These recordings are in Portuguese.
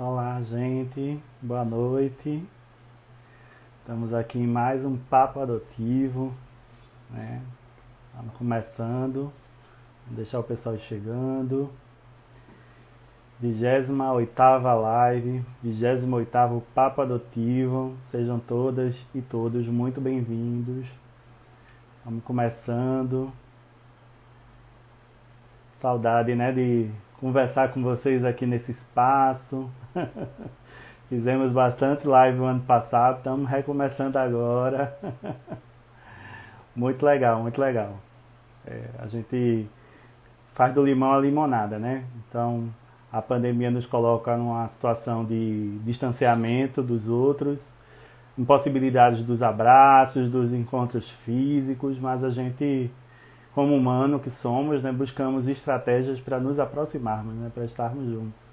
Olá, gente. Boa noite. Estamos aqui em mais um Papo Adotivo, né? Estamos começando. Vou deixar o pessoal chegando. 28ª live, 28º Papo Adotivo. Sejam todas e todos muito bem-vindos. Estamos começando. Saudade, né, de conversar com vocês aqui nesse espaço. Fizemos bastante live no ano passado, estamos recomeçando agora. Muito legal, muito legal. A gente faz do limão a limonada, né? Então, a pandemia nos coloca numa situação de distanciamento dos outros, impossibilidades dos abraços, dos encontros físicos, mas a gente, como humano que somos, né, buscamos estratégias para nos aproximarmos, né, para estarmos juntos.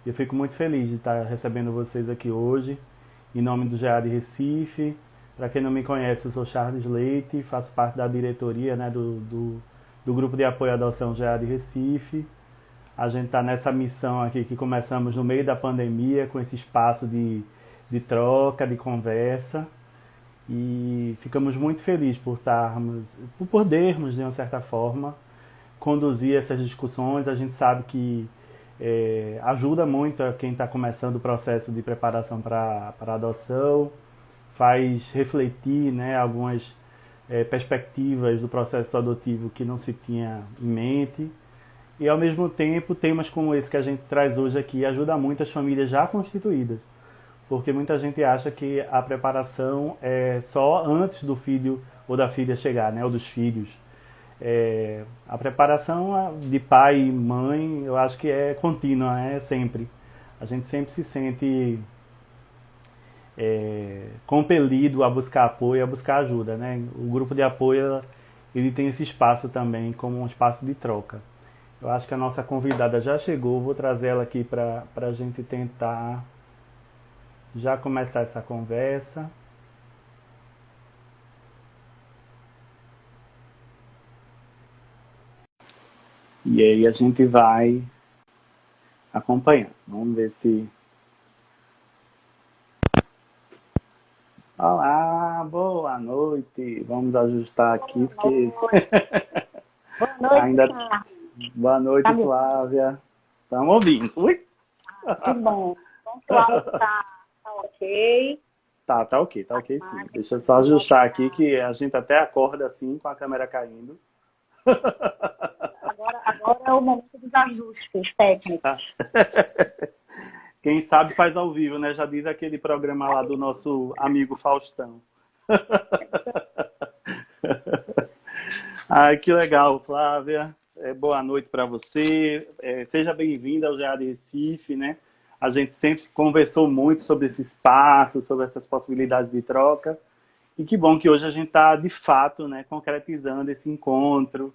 E eu fico muito feliz de estar recebendo vocês aqui hoje, em nome do GEAD Recife. Para quem não me conhece, eu sou Charles Leite, faço parte da diretoria, né, do Grupo de Apoio à Adoção GEAD Recife. A gente está nessa missão aqui que começamos no meio da pandemia, com esse espaço de troca, de conversa. E ficamos muito felizes por podermos, de uma certa forma, conduzir essas discussões. A gente sabe que ajuda muito a quem está começando o processo de preparação para a adoção, faz refletir, né, algumas perspectivas do processo adotivo que não se tinha em mente. E, ao mesmo tempo, temas como esse que a gente traz hoje aqui ajudam muito as famílias já constituídas, porque muita gente acha que a preparação é só antes do filho ou da filha chegar, né, ou dos filhos. A preparação de pai e mãe, eu acho que é contínua, é sempre. A gente sempre se sente compelido a buscar apoio, a buscar ajuda, né? O grupo de apoio, ele tem esse espaço também como um espaço de troca. Eu acho que a nossa convidada já chegou, vou trazer ela aqui para a gente tentar já começar essa conversa. E aí a gente vai acompanhando. Vamos ver se... Olá, boa noite. Vamos ajustar aqui, porque Boa noite, ainda... Charles. Boa Tá noite, me ouvindo? Flávia. Estamos ouvindo. Ui! Que bom. Bom que o áudio tá ok. Tá ok, tá A ok sim. imagem Deixa eu só do nosso ajustar aqui tá. que a gente até acorda assim com a câmera caindo. Agora é o momento dos ajustes técnicos. Quem sabe faz ao vivo, né? Já diz aquele programa lá do nosso amigo Faustão. Ai, que legal, Flávia. Boa noite para você. Seja bem-vinda ao GEAD Recife, né? A gente sempre conversou muito sobre esse espaço, sobre essas possibilidades de troca. E que bom que hoje a gente está, de fato, né, concretizando esse encontro,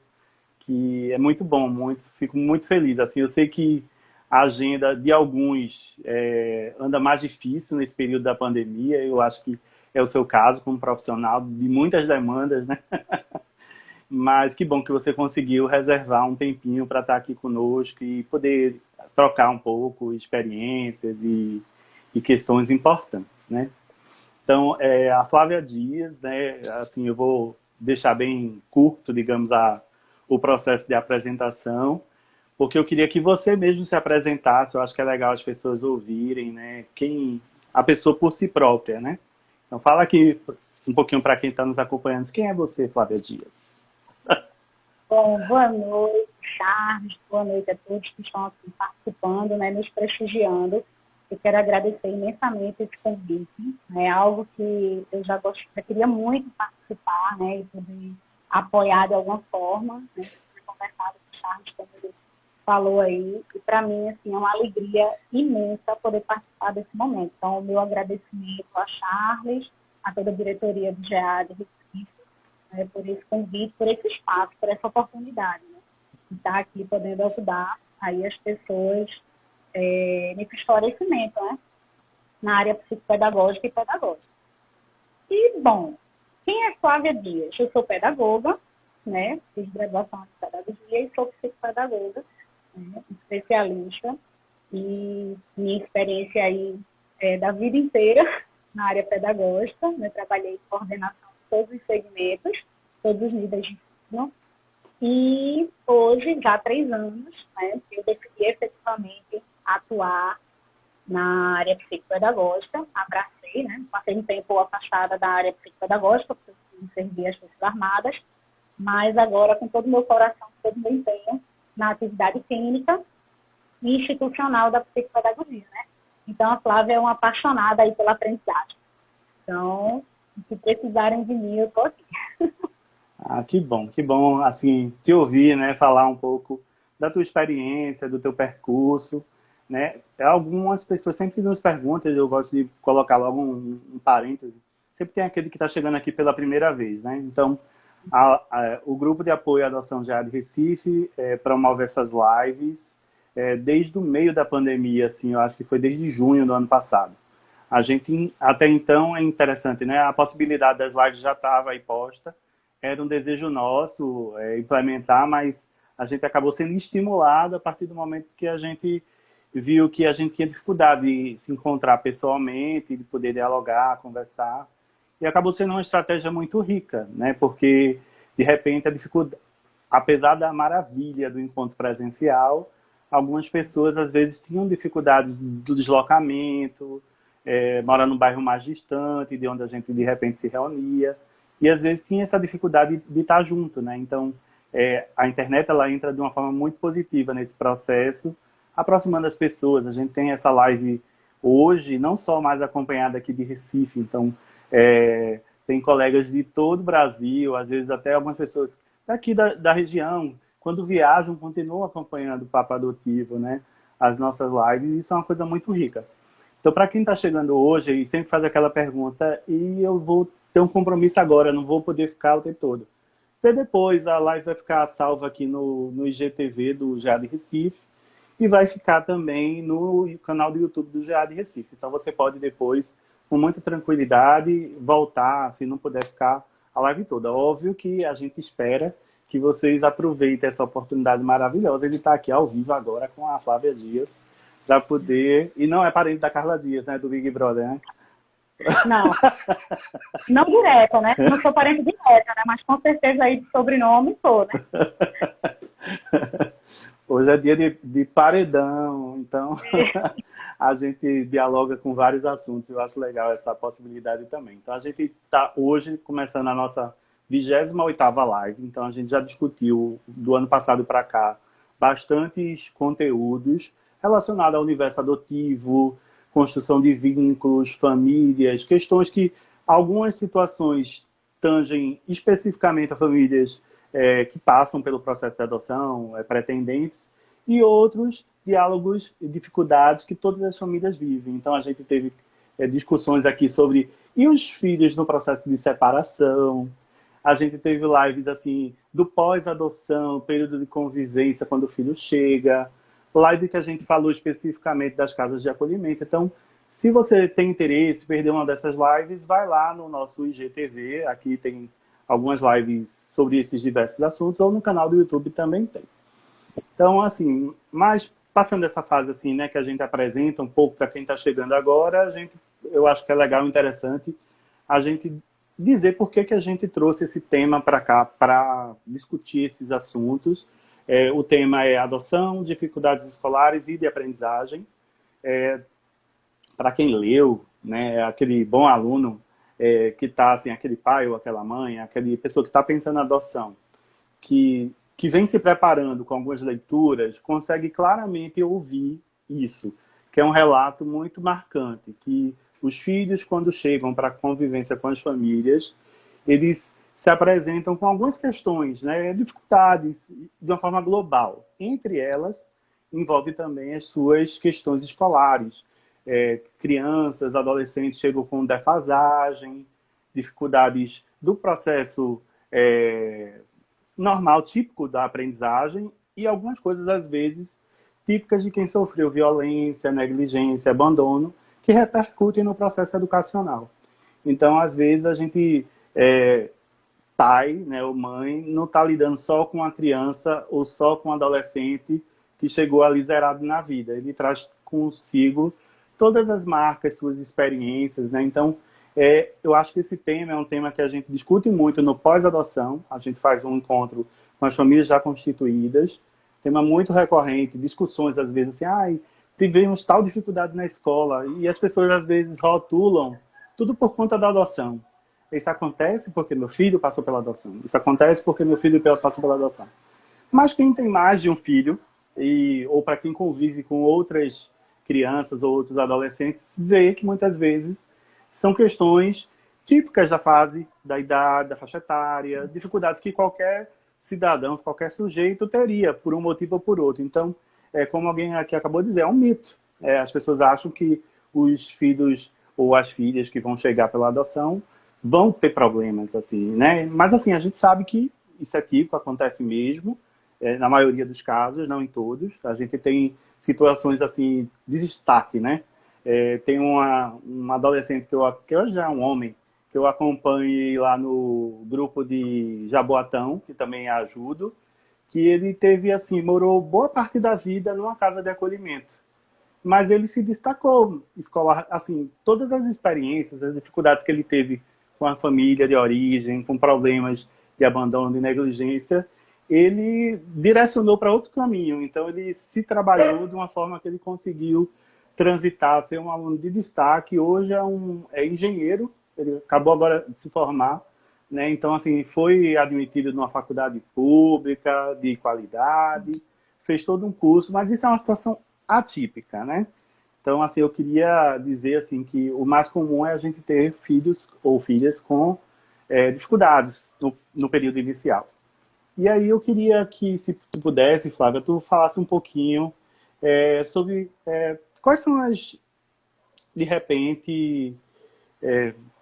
que é muito bom, fico muito feliz. Assim, eu sei que a agenda de alguns anda mais difícil nesse período da pandemia. Eu acho que é o seu caso como profissional, de muitas demandas, né? Mas que bom que você conseguiu reservar um tempinho para estar aqui conosco e poder trocar um pouco experiências e questões importantes, né? Então, a Flávia Dias, né, assim, eu vou deixar bem curto, digamos, o processo de apresentação, porque eu queria que você mesmo se apresentasse. Eu acho que é legal as pessoas ouvirem, né, a pessoa por si própria, né? Então, fala aqui um pouquinho para quem está nos acompanhando. Quem é você, Flávia Dias? Bom, boa noite, Charles. Boa noite a todos que estão aqui participando, né, nos prestigiando. Eu quero agradecer imensamente esse convite. É algo que eu já queria muito participar, né, e poder apoiar de alguma forma, né, conversado com o Charles, como ele falou aí, e para mim, assim, é uma alegria imensa poder participar desse momento. Então, o meu agradecimento a Charles, a toda a diretoria do GEAD Recife, né, por esse convite, por esse espaço, por essa oportunidade, né, de estar aqui podendo ajudar aí as pessoas nesse esclarecimento, né, na área psicopedagógica e pedagógica. E, bom, quem é Flávia Dias? Eu sou pedagoga, né, fiz graduação em pedagogia e sou psicopedagoga, né, especialista. e minha experiência aí é da vida inteira na área pedagógica, né? Trabalhei em coordenação de todos os segmentos, todos os níveis de ensino, e hoje, já há 3 anos, né, eu decidi efetivamente atuar na área psicopedagógica, abracei, né, passei um tempo afastada da área psicopedagógica, porque eu servi as Forças Armadas, mas agora com todo o meu coração, todo o meu empenho na atividade clínica e institucional da psicopedagogia, né. Então, a Flávia é uma apaixonada aí pela aprendizagem. Então, se precisarem de mim, eu estou aqui. Ah, que bom, assim, te ouvir, né, falar um pouco da tua experiência, do teu percurso, né? Algumas pessoas sempre nos perguntam, eu gosto de colocar logo um parêntese, sempre tem aquele que está chegando aqui pela primeira vez, né? Então, o grupo de apoio à adoção de Recife promove essas lives desde o meio da pandemia, assim, eu acho que foi desde junho do ano passado. A gente, até então, é interessante, né? A possibilidade das lives já estava aí posta, era um desejo nosso implementar, mas a gente acabou sendo estimulado a partir do momento que a gente viu que a gente tinha dificuldade de se encontrar pessoalmente, de poder dialogar, conversar, e acabou sendo uma estratégia muito rica, né? Porque, de repente, a dificuldade, apesar da maravilha do encontro presencial, algumas pessoas, às vezes, tinham dificuldades do deslocamento, mora num bairro mais distante, de onde a gente, de repente, se reunia, e às vezes tinha essa dificuldade de estar junto, né? Então, a internet ela entra de uma forma muito positiva nesse processo, aproximando as pessoas. A gente tem essa live hoje, não só mais acompanhada aqui de Recife, então tem colegas de todo o Brasil, às vezes até algumas pessoas daqui da região, quando viajam, continuam acompanhando o Papo Adotivo, né? As nossas lives, e isso é uma coisa muito rica. Então, para quem está chegando hoje e sempre faz aquela pergunta, e eu vou ter um compromisso agora, não vou poder ficar o tempo todo. E depois a live vai ficar salva aqui no IGTV do GEAD Recife e vai ficar também no canal do YouTube do GEAD Recife. Então você pode depois, com muita tranquilidade, voltar, se não puder ficar a live toda. Óbvio que a gente espera que vocês aproveitem essa oportunidade maravilhosa de estar aqui ao vivo agora com a Flávia Dias, para poder... E não é parente da Carla Dias, né? Do Big Brother, né? Não, não direta, né? Não sou parente direta, né? Mas com certeza aí de sobrenome sou, né? Hoje é dia de paredão, então a gente dialoga com vários assuntos. Eu acho legal essa possibilidade também. Então a gente está hoje começando a nossa 28ª live. Então a gente já discutiu do ano passado para cá bastantes conteúdos relacionados ao universo adotivo, construção de vínculos, famílias, questões que algumas situações tangem especificamente a famílias que passam pelo processo de adoção, pretendentes, e outros diálogos e dificuldades que todas as famílias vivem. Então, a gente teve discussões aqui sobre e os filhos no processo de separação. A gente teve lives assim do pós-adoção, período de convivência quando o filho chega. Live que a gente falou especificamente das casas de acolhimento. Então, se você tem interesse, perder uma dessas lives, vai lá no nosso IGTV. Aqui tem algumas lives sobre esses diversos assuntos, ou no canal do YouTube também tem. Então, assim, mas passando essa fase assim, né, que a gente apresenta um pouco para quem está chegando agora, eu acho que é legal e interessante a gente dizer por que a gente trouxe esse tema para cá, para discutir esses assuntos. O tema é adoção, dificuldades escolares e de aprendizagem. Para quem leu, né, aquele bom aluno que está, assim, aquele pai ou aquela mãe, aquela pessoa que está pensando na adoção, que vem se preparando com algumas leituras, consegue claramente ouvir isso, que é um relato muito marcante, que os filhos, quando chegam para a convivência com as famílias, eles se apresentam com algumas questões, né, dificuldades de uma forma global. Entre elas, envolve também as suas questões escolares. Crianças, adolescentes chegam com defasagem, dificuldades do processo normal, típico da aprendizagem, e algumas coisas, às vezes, típicas de quem sofreu violência, negligência, abandono, que repercutem no processo educacional. Então, às vezes, a gente, pai, né, ou mãe, não está lidando só com a criança ou só com um adolescente que chegou ali zerado na vida. Ele traz consigo todas as marcas, suas experiências, né? Então, eu acho que esse tema é um tema que a gente discute muito no pós-adoção. A gente faz um encontro com as famílias já constituídas, tema muito recorrente, discussões às vezes assim, tivemos tal dificuldade na escola, e as pessoas às vezes rotulam tudo por conta da adoção. Isso acontece porque meu filho passou pela adoção. Isso acontece porque meu filho passou pela adoção. Mas quem tem mais de um filho, ou para quem convive com outras crianças ou outros adolescentes, vê que muitas vezes são questões típicas da fase, da idade, da faixa etária, dificuldades que qualquer cidadão, qualquer sujeito teria, por um motivo ou por outro. Então, como alguém aqui acabou de dizer, é um mito. As pessoas acham que os filhos ou as filhas que vão chegar pela adoção vão ter problemas, assim, né? Mas, assim, a gente sabe que isso é típico, acontece mesmo, na maioria dos casos, não em todos. A gente tem situações, assim, de destaque, né? Tem uma adolescente que hoje já é um homem, que eu acompanho lá no grupo de Jaboatão, que também ajudo, que ele teve, assim, morou boa parte da vida numa casa de acolhimento. Mas ele se destacou escolar, assim, todas as experiências, as dificuldades que ele teve com a família de origem, com problemas de abandono e negligência, ele direcionou para outro caminho. Então, ele se trabalhou de uma forma que ele conseguiu transitar, ser um aluno de destaque. Hoje é engenheiro, ele acabou agora de se formar, né? Então, assim, foi admitido numa faculdade pública, de qualidade, fez todo um curso, mas isso é uma situação atípica, né? Então, assim, eu queria dizer assim que o mais comum é a gente ter filhos ou filhas com dificuldades no período inicial. E aí eu queria que, se tu pudesse, Flávia, tu falasse um pouquinho sobre quais são as, de repente,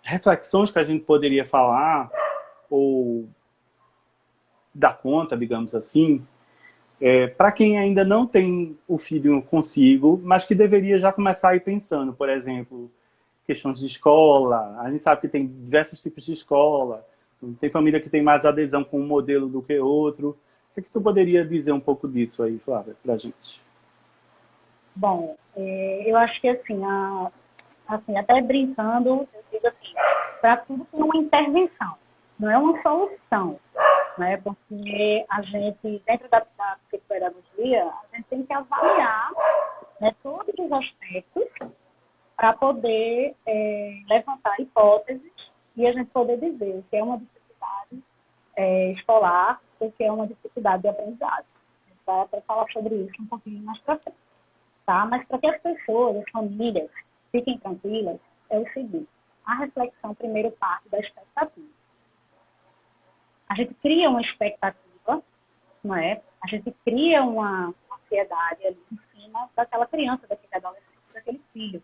reflexões que a gente poderia falar ou dar conta, digamos assim, para quem ainda não tem o filho consigo, mas que deveria já começar a ir pensando, por exemplo, questões de escola. A gente sabe que tem diversos tipos de escola, tem família que tem mais adesão com um modelo do que outro. O que tu poderia dizer um pouco disso aí, Flávia, para a gente? Bom, eu acho que assim, até brincando, eu digo assim, para tudo tem uma intervenção, não é uma solução, né? Porque a gente, dentro da psicopedagogia, a gente tem que avaliar, né, todos os aspectos para poder levantar hipóteses e a gente poder dizer o que é uma dificuldade escolar, o que é uma dificuldade de aprendizagem. A gente vai até falar sobre isso um pouquinho mais para frente. Tá? Mas para que as pessoas, as famílias, fiquem tranquilas, é o seguinte: a reflexão primeiro parte da expectativa. A gente cria uma expectativa, não é? A gente cria uma ansiedade ali em cima daquela criança, daquele adolescente, daquele filho.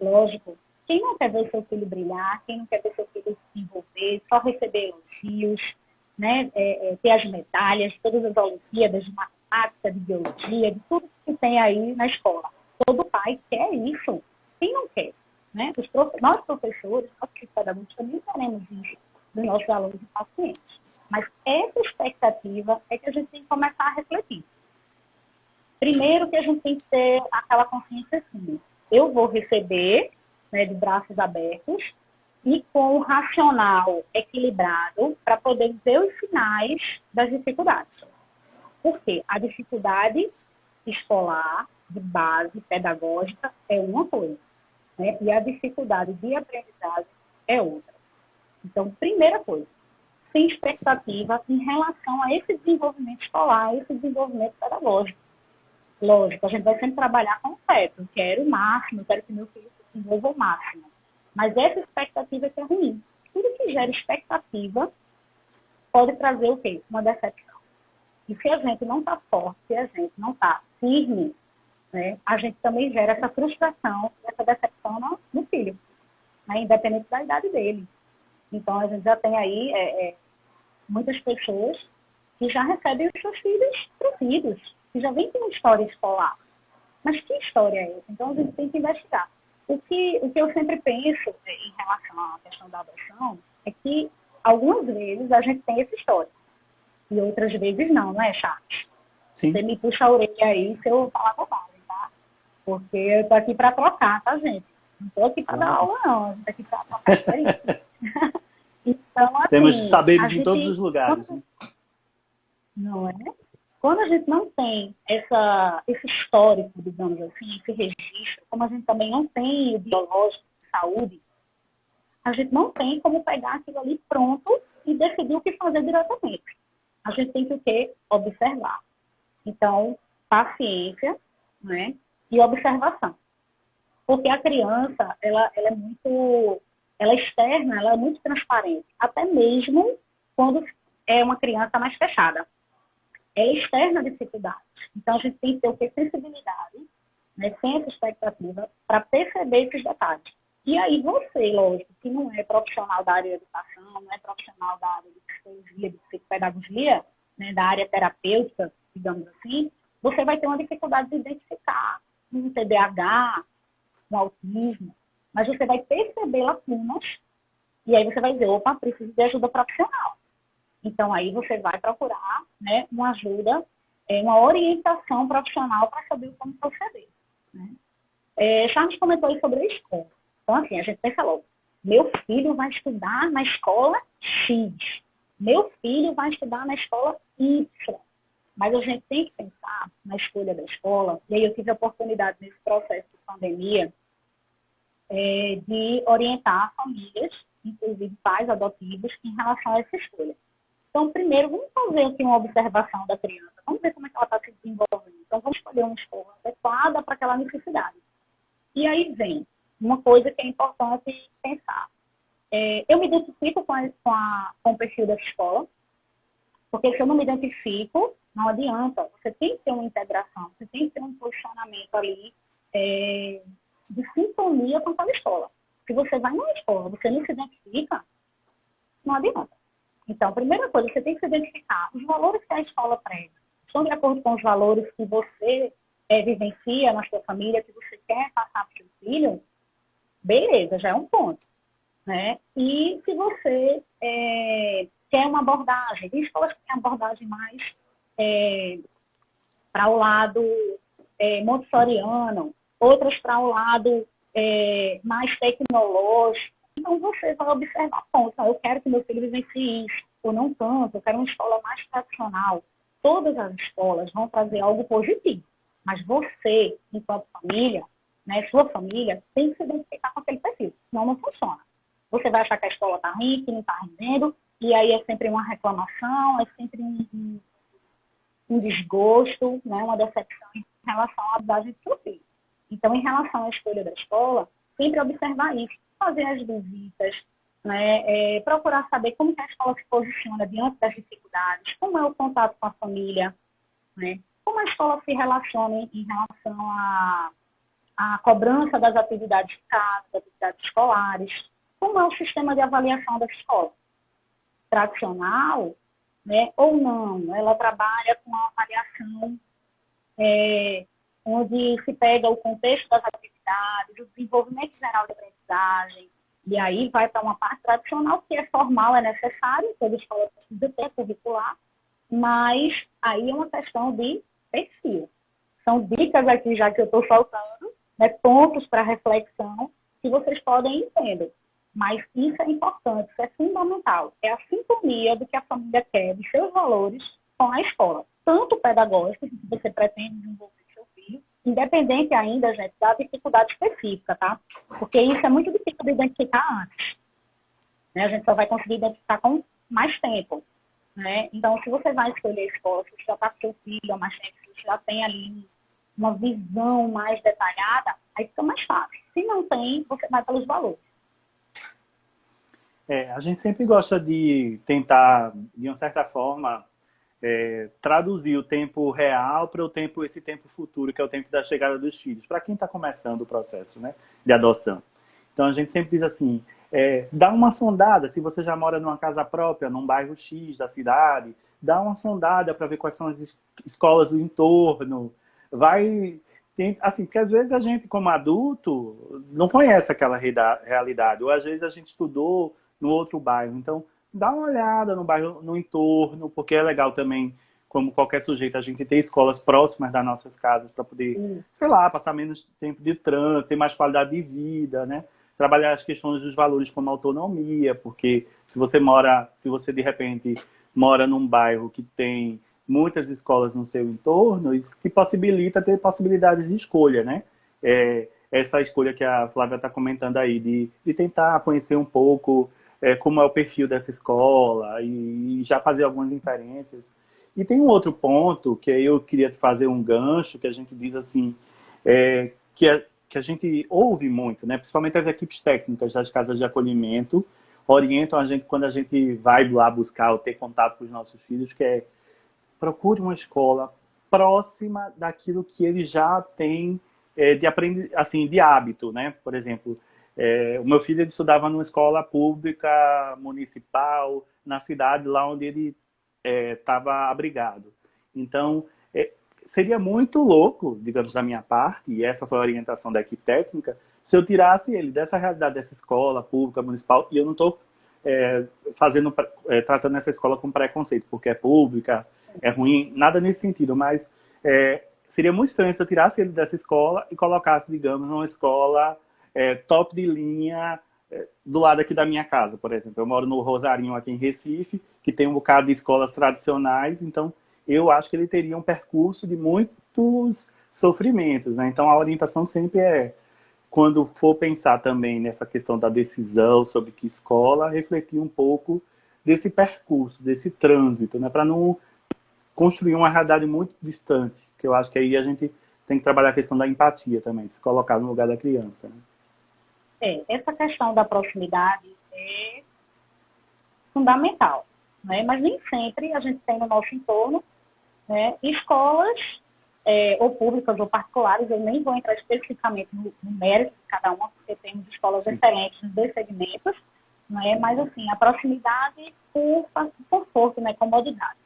Lógico, quem não quer ver seu filho brilhar, quem não quer ver seu filho se envolver, só receber elogios, né? Ter as medalhas, todas as Olimpíadas de matemática, de biologia, de tudo que tem aí na escola. Todo pai quer isso. Quem não quer? Né? Nós, professores, nós psicólogos, também queremos isso dos nossos alunos e pacientes. Mas essa expectativa é que a gente tem que começar a refletir. Primeiro que a gente tem que ter aquela consciência assim: eu vou receber, né, de braços abertos e com o racional equilibrado para poder ver os sinais das dificuldades. Por quê? A dificuldade escolar, de base, pedagógica, é uma coisa, né? E a dificuldade de aprendizagem é outra. Então, primeira coisa, sem expectativa em relação a esse desenvolvimento escolar, esse desenvolvimento pedagógico. Lógico, a gente vai sempre trabalhar com o certo. Eu quero o máximo, eu quero que meu filho se desenvolva o máximo. Mas essa expectativa é ruim. Tudo que gera expectativa pode trazer o quê? Uma decepção. E se a gente não está forte, se a gente não está firme, né, a gente também gera essa frustração, essa decepção no filho, né, independente da idade dele. Então, a gente já tem aí muitas pessoas que já recebem os seus filhos crescidos, que já vêm com uma história escolar. Mas que história é essa? Então, a gente tem que investigar. O que eu sempre penso em relação à questão da adoção é que, algumas vezes, a gente tem essa história. E outras vezes não, não é, Charles? Sim. Você me puxa a orelha aí se eu falar bobagem, tá? Porque eu tô aqui para trocar, tá, gente? Não tô aqui para dar Claro. aula, não. Eu tô aqui para trocar experiência. Então, Temos assim, saberes a em todos os gente... lugares, né? Não é? Quando a gente não tem esse histórico, digamos assim, esse registro, como a gente também não tem o biológico de saúde, a gente não tem como pegar aquilo ali pronto e decidir o que fazer diretamente. A gente tem que o quê? Observar. Então, paciência, né? E observação. Porque a criança, ela é muito, ela é externa, ela é muito transparente, até mesmo quando é uma criança mais fechada. Ela externa a dificuldade. Então, a gente tem que ter o quê? Sensibilidade, né? Sem essa expectativa, para perceber esses detalhes. E aí você, lógico, que não é profissional da área de educação, não é profissional da área de psicologia, de psicopedagogia, né, da área terapêutica, digamos assim, você vai ter uma dificuldade de identificar um TDAH, um autismo, mas você vai perceber lacunas e aí você vai dizer, opa, preciso de ajuda profissional. Então, aí você vai procurar, né, uma ajuda, uma orientação profissional para saber como proceder. Né? Charles comentou aí sobre a escola. Então, assim, a gente pensa logo, meu filho vai estudar na escola X, meu filho vai estudar na escola Y. Mas a gente tem que pensar na escolha da escola, e aí eu tive a oportunidade nesse processo de pandemia de orientar famílias, inclusive pais adotivos, em relação a essa escolha. Então, primeiro, vamos fazer aqui uma observação da criança, vamos ver como é que ela está se desenvolvendo. Então, vamos escolher uma escola adequada para aquela necessidade. E aí vem uma coisa que é importante pensar. Eu me identifico com o perfil dessa escola, porque se eu não me identifico, não adianta. Você tem que ter uma integração, você tem que ter um posicionamento ali de sintonia com aquela escola. Se você vai numa escola, você não se identifica, não adianta. Então, primeira coisa, você tem que se identificar. Os valores que a escola prega estão de acordo com os valores que você vivencia na sua família, que você quer passar para o seu filho? Beleza, já é um ponto. Né? E se você quer uma abordagem, tem escolas que têm abordagem mais para o lado montessoriano, outras para o lado mais tecnológico. Então, você vai observar pontos. Eu quero que meu filho vivencie isso, ou não tanto, eu quero uma escola mais tradicional. Todas as escolas vão trazer algo positivo, mas você, enquanto família, né, sua família, tem que se identificar com aquele perfil, senão não funciona. Você vai achar que a escola está ruim, que não está rendendo, e aí é sempre uma reclamação, é sempre um desgosto, né, uma decepção em relação à abordagem do seu filho. Então, em relação à escolha da escola, sempre observar isso, fazer as visitas, né, procurar saber como que a escola se posiciona diante das dificuldades, como é o contato com a família, né, como a escola se relaciona em relação à cobrança das atividades de casa, das atividades escolares, como é o sistema de avaliação da escola. Tradicional, né, ou não, ela trabalha com uma avaliação onde se pega o contexto das atividades, o desenvolvimento geral de aprendizagem, e aí vai para uma parte tradicional, que é formal, é necessário, toda escola precisa ter curricular, mas aí é uma questão de perfil. São dicas aqui, já que eu estou soltando, né, pontos para reflexão, que vocês podem entender. Mas isso é importante, isso é fundamental. É a sintonia do que a família quer, dos seus valores com a escola. Tanto pedagógico, se você pretende desenvolver seu filho, independente ainda, gente, da dificuldade específica, tá? Porque isso é muito difícil de identificar antes. Né? A gente só vai conseguir identificar com mais tempo. Né? Então, se você vai escolher a escola, se você já está com seu filho há mais tempo, se você já tem ali uma visão mais detalhada, aí fica mais fácil. Se não tem, você vai pelos valores. A gente sempre gosta de tentar, de uma certa forma, traduzir o tempo real para esse tempo futuro, que é o tempo da chegada dos filhos, para quem está começando o processo, né, de adoção. Então a gente sempre diz assim, dá uma sondada, se você já mora numa casa própria, num bairro X da cidade, dá uma sondada para ver quais são as escolas do entorno, assim, porque às vezes a gente, como adulto, não conhece aquela realidade, ou às vezes a gente estudou no outro bairro. Então, dá uma olhada no bairro, no entorno, porque é legal também como qualquer sujeito, a gente ter escolas próximas das nossas casas para poder, sei lá, passar menos tempo de trânsito, ter mais qualidade de vida, né? Trabalhar as questões dos valores como autonomia, porque se você de repente mora num bairro que tem muitas escolas no seu entorno, isso te possibilita ter possibilidades de escolha, né? Essa escolha que a Flávia está comentando aí, de tentar conhecer um pouco como é o perfil dessa escola e já fazer algumas inferências. E tem um outro ponto que eu queria fazer um gancho, que a gente diz assim, que a gente ouve muito, né? Principalmente as equipes técnicas das casas de acolhimento, orientam a gente quando a gente vai lá buscar ou ter contato com os nossos filhos, que é procure uma escola próxima daquilo que ele já tem assim, de hábito, né? Por exemplo, o meu filho ele estudava numa escola pública municipal na cidade lá onde ele estava abrigado. Então, seria muito louco, digamos, da minha parte, e essa foi a orientação da equipe técnica, se eu tirasse ele dessa realidade dessa escola pública municipal, e eu não estou tratando essa escola com preconceito, porque é pública, é ruim, nada nesse sentido, mas seria muito estranho se eu tirasse ele dessa escola e colocasse, digamos, numa escola top de linha do lado aqui da minha casa, por exemplo. Eu moro no Rosarinho, aqui em Recife, que tem um bocado de escolas tradicionais, então eu acho que ele teria um percurso de muitos sofrimentos, né? Então a orientação sempre quando for pensar também nessa questão da decisão sobre que escola, refletir um pouco desse percurso, desse trânsito, né? Para não construir uma realidade muito distante, que eu acho que aí a gente tem que trabalhar a questão da empatia também, se colocar no lugar da criança, né? Essa questão da proximidade é fundamental, né? Mas nem sempre a gente tem no nosso entorno, né, escolas ou públicas ou particulares. Eu nem vou entrar especificamente no mérito de cada uma, porque temos escolas Sim. excelentes nos dois segmentos, né? Mas, assim, a proximidade por conforto, né, comodidade.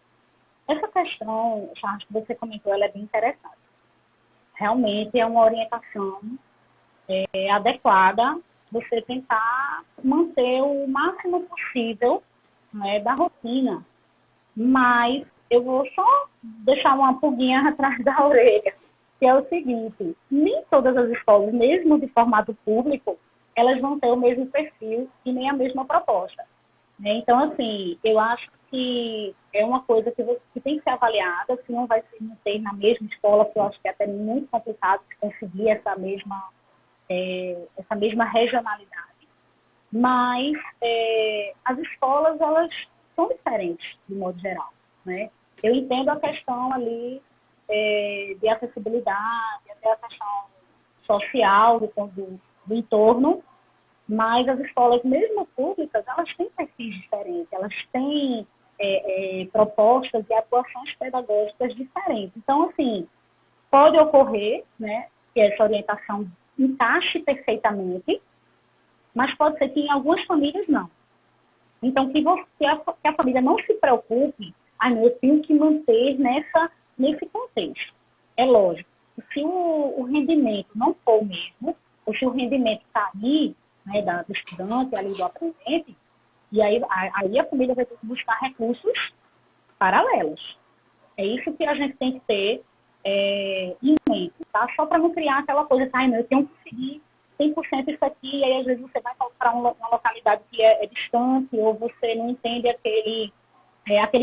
Essa questão, Charles, que você comentou, ela é bem interessante. Realmente é uma orientação adequada você tentar manter o máximo possível, né, da rotina. Mas eu vou só deixar uma pulguinha atrás da orelha, que é o seguinte: nem todas as escolas, mesmo de formato público, elas vão ter o mesmo perfil e nem a mesma proposta, né? Então, assim, eu acho que é uma coisa que tem que ser avaliada, se não vai se manter na mesma escola, que eu acho que é até muito complicado conseguir essa mesma regionalidade. Mas as escolas, elas são diferentes, de modo geral, né? Eu entendo a questão ali de acessibilidade, até a questão social do entorno, mas as escolas, mesmo públicas, elas têm perfis diferentes, elas têm propostas e atuações pedagógicas diferentes. Então, assim, pode ocorrer, né, que essa orientação encaixe perfeitamente, mas pode ser que em algumas famílias não. Então, que a família não se preocupe, eu tenho que manter nesse contexto. É lógico, se o rendimento não for o mesmo, ou se o rendimento cair, né, do estudante, ali do aprendente, e aí a família vai ter que buscar recursos paralelos. É isso que a gente tem que ter em mente, tá? Só para não criar aquela coisa, eu tenho que seguir 100% isso aqui, e aí às vezes você vai para uma localidade que é distante, ou você não entende aquele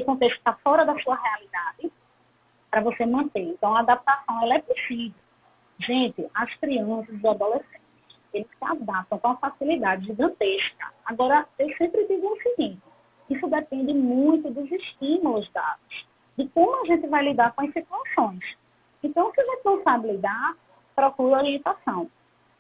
contexto que está fora da sua realidade, para você manter. Então, a adaptação, ela é possível. Gente, as crianças e os adolescentes, eles se adaptam com uma facilidade gigantesca. Agora, eu sempre digo o seguinte: isso depende muito dos estímulos dados, de como a gente vai lidar com as situações. Então, se você não sabe lidar, procure orientação.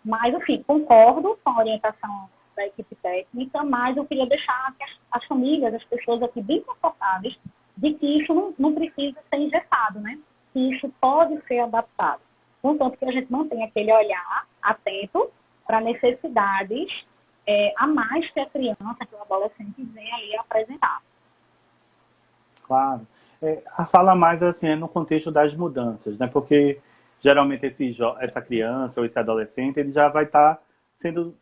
Mas, assim, concordo com a orientação da equipe técnica, mas eu queria deixar as famílias, as pessoas aqui bem confortáveis de que isso não precisa ser engessado, né? Que isso pode ser adaptado. Contanto que a gente mantenha aquele olhar atento para necessidades a mais que a criança, que o adolescente vem ali apresentar. Claro. A fala mais assim é no contexto das mudanças, né? Porque geralmente essa criança ou esse adolescente ele já vai estar sendo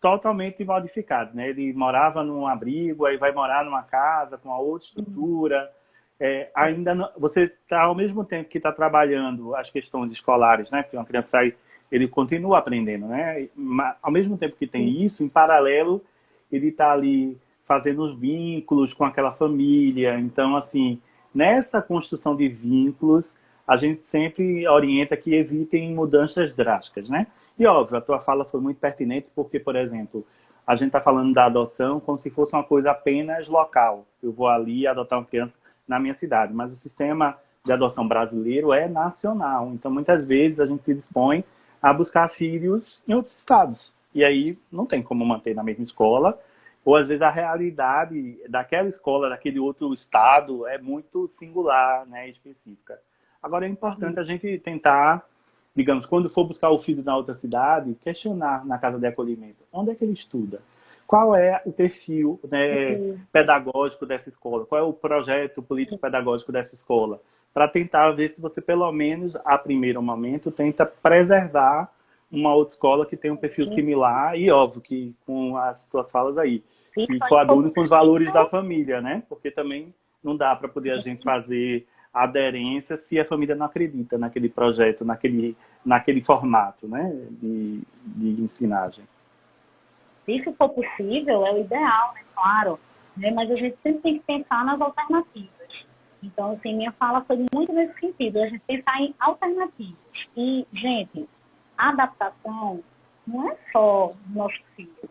totalmente modificado, né? Ele morava num abrigo, aí vai morar numa casa com uma outra estrutura, ainda não, você está ao mesmo tempo que está trabalhando as questões escolares, né? Porque uma criança sai, ele continua aprendendo, né? Mas, ao mesmo tempo que tem isso, em paralelo, ele está ali fazendo os vínculos com aquela família. Então, assim, nessa construção de vínculos, a gente sempre orienta que evitem mudanças drásticas, né? E óbvio, a tua fala foi muito pertinente porque, por exemplo, a gente está falando da adoção como se fosse uma coisa apenas local. Eu vou ali adotar uma criança na minha cidade, mas o sistema de adoção brasileiro é nacional. Então, muitas vezes, a gente se dispõe a buscar filhos em outros estados. E aí não tem como manter na mesma escola, ou às vezes a realidade daquela escola, daquele outro estado, é muito singular, né, específica. Agora é importante a gente tentar, digamos, quando for buscar o filho na outra cidade, questionar na casa de acolhimento. Onde é que ele estuda? Qual é o perfil, né, pedagógico dessa escola? Qual é o projeto político-pedagógico dessa escola? Para tentar ver se você, pelo menos, a primeiro momento, tenta preservar uma outra escola que tem um perfil similar e, óbvio, que com as tuas falas aí, que coadune com os valores da família, né? Porque também não dá para poder a gente fazer aderência se a família não acredita naquele projeto, naquele formato, né, de ensinagem. Se isso for possível, é o ideal, né? Claro, né? Mas a gente sempre tem que pensar nas alternativas. Então, assim, minha fala foi muito nesse sentido, a gente pensar em alternativas. E, gente, a adaptação não é só do nosso filho.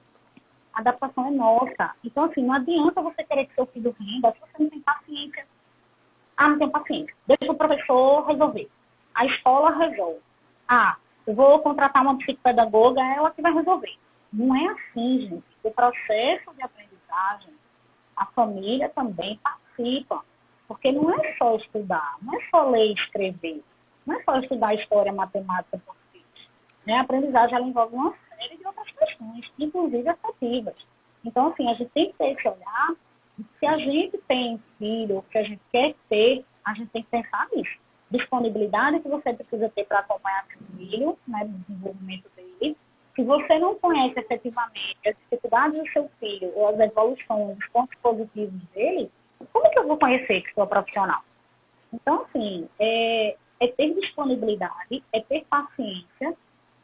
A adaptação é nossa. Então, assim, não adianta você querer que seu filho renda se você não tem paciência. Ah, não tenho paciência. Deixa o professor resolver. A escola resolve. Ah, eu vou contratar uma psicopedagoga, é ela que vai resolver. Não é assim, gente. O processo de aprendizagem, a família também participa. Porque não é só estudar, não é só ler e escrever, não é só estudar história, matemática, português. Né? A aprendizagem ela envolve uma série de outras questões, inclusive afetivas. Então, assim, a gente tem que ter esse olhar. Se a gente tem filho, que a gente quer ter, a gente tem que pensar nisso. Disponibilidade que você precisa ter para acompanhar seu filho, né, no desenvolvimento dele. Se você não conhece efetivamente as dificuldades do seu filho, ou as evoluções, os pontos positivos dele, como que eu vou conhecer que sou profissional? Então, assim, é ter disponibilidade, é ter paciência,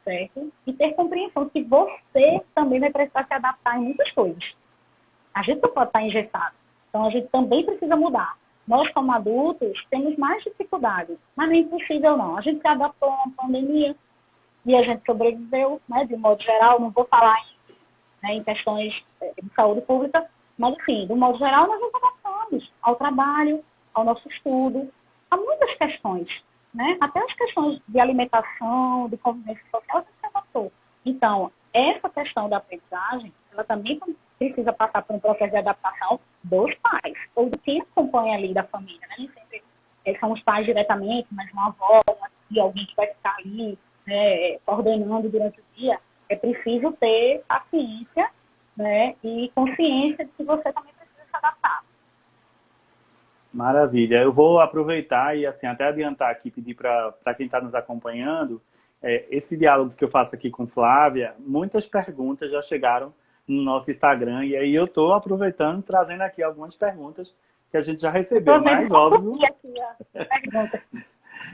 certo? E ter compreensão que você também vai precisar se adaptar em muitas coisas. A gente não pode estar engessado. Então, a gente também precisa mudar. Nós, como adultos, temos mais dificuldades, mas não é impossível, não. A gente se adaptou a uma pandemia e a gente sobreviveu, né, de modo geral. Não vou falar em questões de saúde pública, mas, enfim, de modo geral, nós nos adaptamos ao trabalho, ao nosso estudo, a muitas questões, né? Até as questões de alimentação, de convivência social, a gente se adaptou. Então, essa questão da aprendizagem, ela também precisa passar por um processo de adaptação dos pais, ou de quem acompanha ali da família, né? Nem sempre são os pais diretamente, mas uma avó, uma tia, alguém que vai ficar ali, né, coordenando durante o dia. É preciso ter paciência, né, e consciência de que você também precisa se adaptar. Maravilha. Eu vou aproveitar e assim até adiantar aqui, pedir para quem está nos acompanhando, esse diálogo que eu faço aqui com Flávia, muitas perguntas já chegaram no nosso Instagram, e aí eu estou aproveitando, trazendo aqui algumas perguntas que a gente já recebeu, mas óbvio...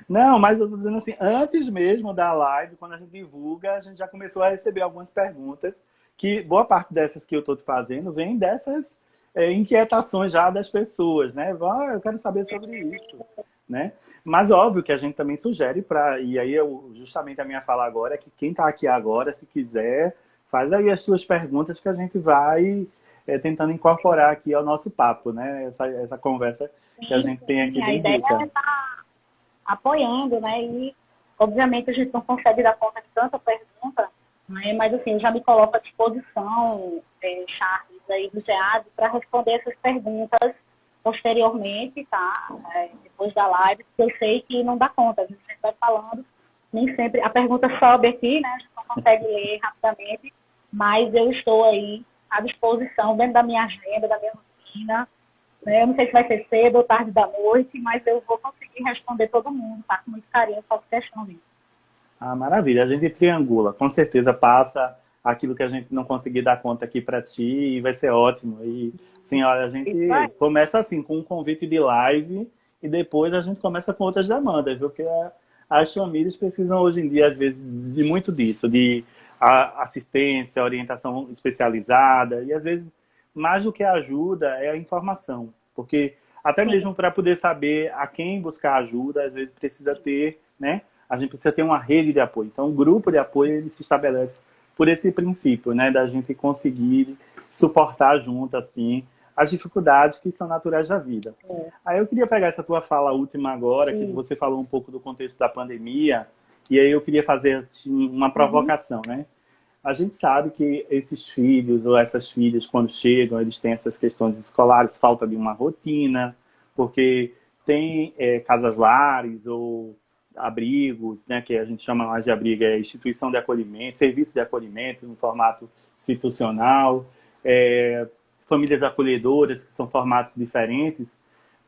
Não, mas eu estou dizendo assim, antes mesmo da live, quando a gente divulga, a gente já começou a receber algumas perguntas, que boa parte dessas que eu estou te fazendo vem dessas inquietações já das pessoas, né? Eu quero saber sobre isso, né? Mas óbvio que a gente também sugere e aí justamente a minha fala agora é que quem está aqui agora, se quiser, faz aí as suas perguntas que a gente vai tentando incorporar aqui ao nosso papo, né? Essa conversa que a gente tem aqui bem rica. A ideia é estar apoiando, né? E, obviamente, a gente não consegue dar conta de tanta pergunta, né? Mas, assim, eu já me coloco à disposição, Charles, aí do GEAD, para responder essas perguntas posteriormente, tá? Depois da live, porque eu sei que não dá conta, a gente vai falando, nem sempre a pergunta sobe aqui, né? A gente não consegue ler rapidamente, mas eu estou aí à disposição, dentro da minha agenda, da minha rotina, né? Eu não sei se vai ser cedo ou tarde da noite, mas eu vou conseguir responder todo mundo, tá? Com muito carinho, só questão mesmo. Ah, maravilha. A gente triangula. Com certeza passa aquilo que a gente não conseguir dar conta aqui para ti e vai ser ótimo. E, assim, olha, a gente começa assim, com um convite de live e depois a gente começa com outras demandas, porque as famílias precisam hoje em dia, às vezes, de muito disso, de assistência, orientação especializada, e às vezes, mais do que a ajuda, é a informação. Porque até Sim, mesmo para poder saber a quem buscar ajuda, às vezes precisa ter, né? A gente precisa ter uma rede de apoio. Então, o grupo de apoio, ele se estabelece por esse princípio, né? Da gente conseguir suportar junto, assim, as dificuldades que são naturais da vida. é. Aí eu queria pegar essa tua fala última agora, que Sim. você falou um pouco do contexto da pandemia, e aí eu queria fazer assim, uma Uhum. provocação, né? A gente sabe que esses filhos ou essas filhas, quando chegam, eles têm essas questões escolares, falta de uma rotina, porque tem casas lares ou abrigos, né, que a gente chama mais de abrigo, é instituição de acolhimento, serviço de acolhimento no formato institucional, famílias acolhedoras, que são formatos diferentes,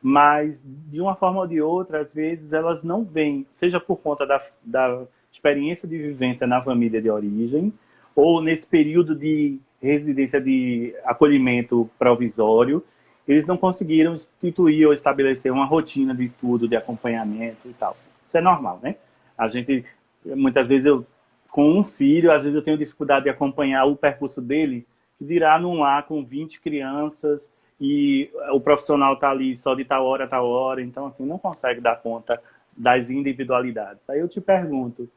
mas de uma forma ou de outra, às vezes elas não vêm, seja por conta da experiência de vivência na família de origem, ou nesse período de residência de acolhimento provisório, eles não conseguiram instituir ou estabelecer uma rotina de estudo, de acompanhamento e tal. Isso é normal, né? A gente, muitas vezes, com um filho, às vezes eu tenho dificuldade de acompanhar o percurso dele, que dirá num lar com 20 crianças e o profissional está ali só de tal hora, então, assim, não consegue dar conta das individualidades. Aí eu te pergunto, o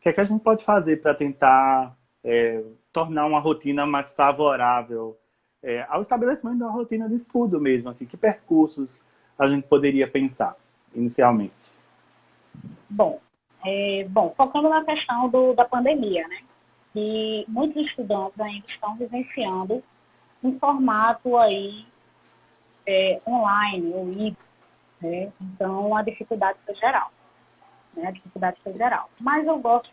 que é que a gente pode fazer para tentar tornar uma rotina mais favorável ao estabelecimento de uma rotina de estudo mesmo, assim, que percursos a gente poderia pensar inicialmente? Bom, focando na questão da pandemia, né? E muitos estudantes ainda estão vivenciando um formato aí online ou híbrido, né? Então a dificuldade foi geral, né? A dificuldade foi geral. Mas eu gosto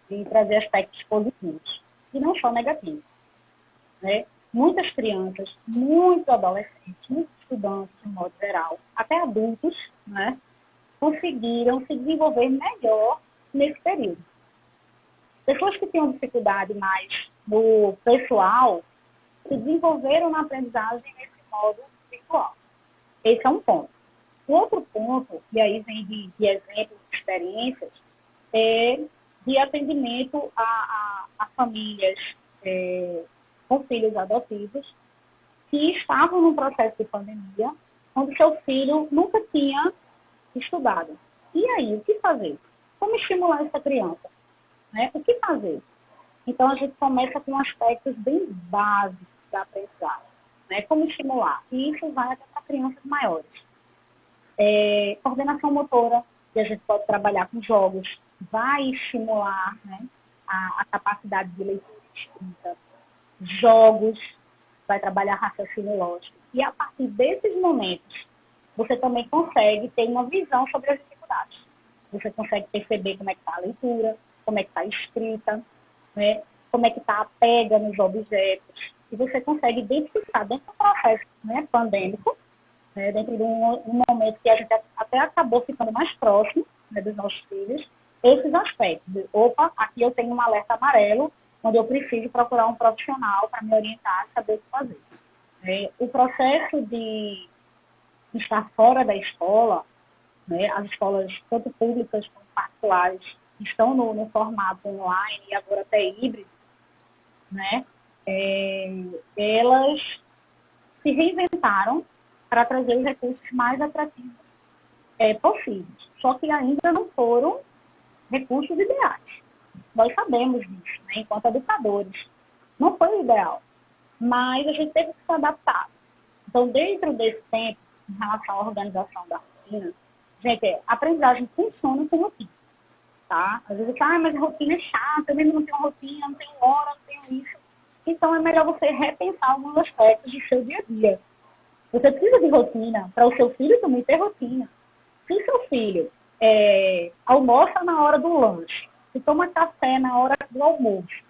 de trazer aspectos positivos e não só negativos, né? Muitas crianças, muitos adolescentes, muitos estudantes, de modo geral, até adultos, né? Conseguiram se desenvolver melhor nesse período. Pessoas que tinham dificuldade mais no pessoal se desenvolveram na aprendizagem nesse modo virtual. Esse é um ponto. O outro ponto, e aí vem de exemplos, de experiências, é de atendimento a famílias com filhos adotivos que estavam num processo de pandemia, onde seu filho nunca tinha estudado. E aí, o que fazer? Como estimular essa criança? Né? O que fazer? Então, a gente começa com aspectos bem básicos da aprendizagem. Né? Como estimular? E isso vai até para crianças maiores. Coordenação motora, que a gente pode trabalhar com jogos, vai estimular, né, a capacidade de leitura e escrita. Jogos, vai trabalhar raciocínio lógico. E a partir desses momentos, você também consegue ter uma visão sobre as dificuldades. Você consegue perceber como é que está a leitura, como é que está a escrita, né? Como é que está a pega nos objetos. E você consegue identificar dentro do processo, né, pandêmico, né, dentro de um momento que a gente até acabou ficando mais próximo, né, dos nossos filhos, esses aspectos. Opa, aqui eu tenho um alerta amarelo, onde eu preciso procurar um profissional para me orientar e saber o que fazer. O processo de estar fora da escola, né, as escolas, tanto públicas como particulares, estão no formato online e agora até híbrido, né, elas se reinventaram para trazer os recursos mais atrativos possíveis. Só que ainda não foram recursos ideais. Nós sabemos disso, né, enquanto educadores. Não foi o ideal, mas a gente teve que se adaptar. Então, dentro desse tempo, em relação à organização da rotina, gente, a aprendizagem funciona com rotina, tá? Às vezes, mas a rotina é chata, eu mesmo não tenho rotina, não tenho hora, não tenho isso. Então, é melhor você repensar alguns aspectos do seu dia a dia. Você precisa de rotina para o seu filho também ter rotina. Se o seu filho almoça na hora do lanche, se toma café na hora do almoço,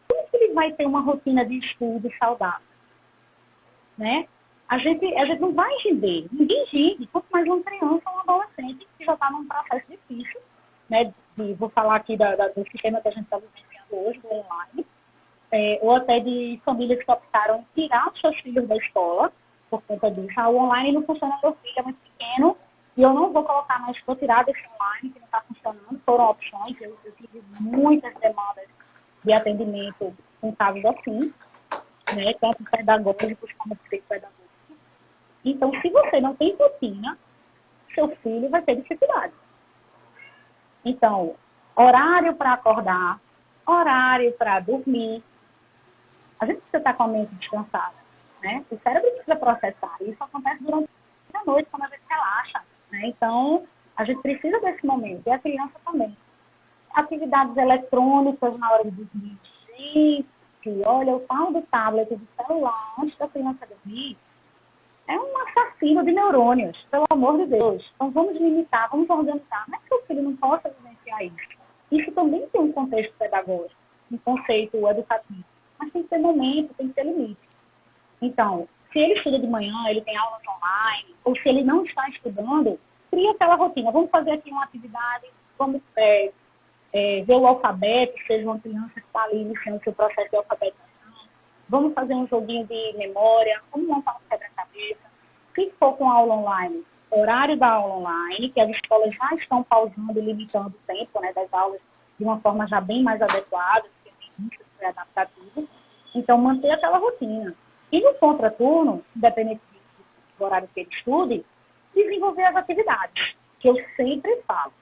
como que ele vai ter uma rotina de estudo saudável? Né? A gente não vai render, ninguém rende, quanto mais uma criança ou um adolescente que já está num processo difícil, né? Vou falar aqui do sistema que a gente está vivenciando hoje, do online, ou até de famílias que optaram em tirar os seus filhos da escola por conta disso. O online não funciona, meu filho é muito pequeno, E eu não vou colocar mais, vou tirar desse online que não está funcionando. Foram opções, eu tive muitas demandas de atendimento com casos assim, né, tanto pedagógicos como psicopedagógicos. Então, se você não tem rotina, seu filho vai ter dificuldade. Então, horário para acordar, horário para dormir. A gente precisa estar com a mente descansada, né? O cérebro precisa processar. Isso acontece durante a noite, quando a gente relaxa, né? Então, a gente precisa desse momento. E a criança também. Atividades eletrônicas na hora de dormir. Gente, olha, o tal do tablet, do celular, antes da criança dormir, é um assassino de neurônios, pelo amor de Deus. Então, vamos limitar, vamos organizar. Não é que o filho não possa vivenciar isso. Isso também tem um contexto pedagógico, um conceito educativo. Mas tem que ter momento, tem que ter limite. Então, se ele estuda de manhã, ele tem aulas online, ou se ele não está estudando, cria aquela rotina. Vamos fazer aqui uma atividade, vamos ver o alfabeto, seja uma criança que está ali iniciando seu processo de alfabetização. Vamos fazer um joguinho de memória, vamos montar um quebra-cabeça. Se for com aula online, horário da aula online, que as escolas já estão pausando e limitando o tempo, né, das aulas de uma forma já bem mais adequada, porque tem isso que é adaptativo. Então, manter aquela rotina. E no contraturno, independente do horário que ele estude, desenvolver as atividades, que eu sempre falo.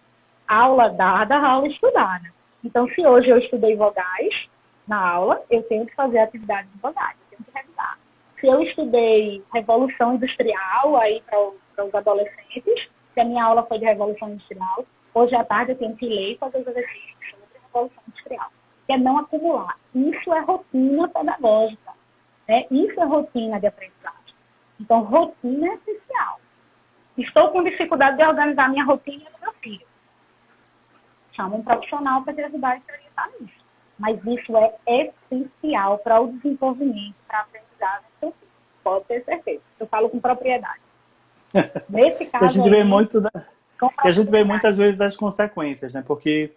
Aula dada, aula estudada. Então, se hoje eu estudei vogais na aula, eu tenho que fazer atividade de vogais, eu tenho que revisar. Se eu estudei Revolução Industrial aí para os adolescentes, se a minha aula foi de Revolução Industrial, hoje à tarde eu tenho que ler e fazer os exercícios sobre Revolução Industrial, que é não acumular. Isso é rotina pedagógica, né? Isso é rotina de aprendizagem. Então, rotina é essencial. Estou com dificuldade de organizar minha rotina do meu filho. Chama um profissional para te ajudar a orientar nisso. Mas isso é essencial para o desenvolvimento, para a aprendizagem do seu filho. Pode ter certeza. Eu falo com propriedade. Nesse caso, a gente vê muito a gente vê muitas vezes das consequências, né? Porque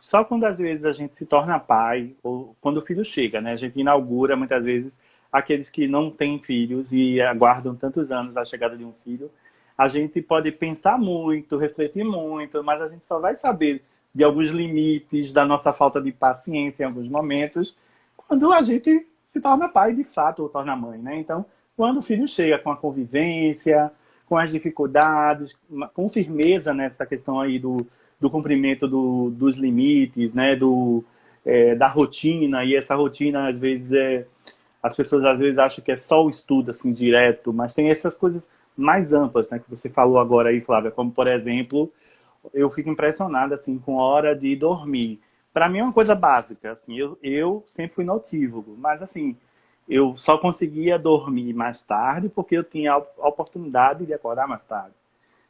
só quando às vezes a gente se torna pai, ou quando o filho chega, né? A gente inaugura muitas vezes aqueles que não têm filhos e aguardam tantos anos a chegada de um filho. A gente pode pensar muito, refletir muito, mas a gente só vai saber de alguns limites, da nossa falta de paciência em alguns momentos, quando a gente se torna pai de fato ou torna mãe, né? Então, quando o filho chega com a convivência, com as dificuldades, com firmeza nessa questão aí do cumprimento dos limites, né? Da rotina, e essa rotina às vezes as pessoas às vezes acham que é só o estudo assim direto, mas tem essas coisas mais amplas, né, que você falou agora aí, Flávia, como por exemplo, eu fico impressionada assim com a hora de dormir. Para mim é uma coisa básica, assim, eu sempre fui notívago, mas assim, eu só conseguia dormir mais tarde porque eu tinha a oportunidade de acordar mais tarde.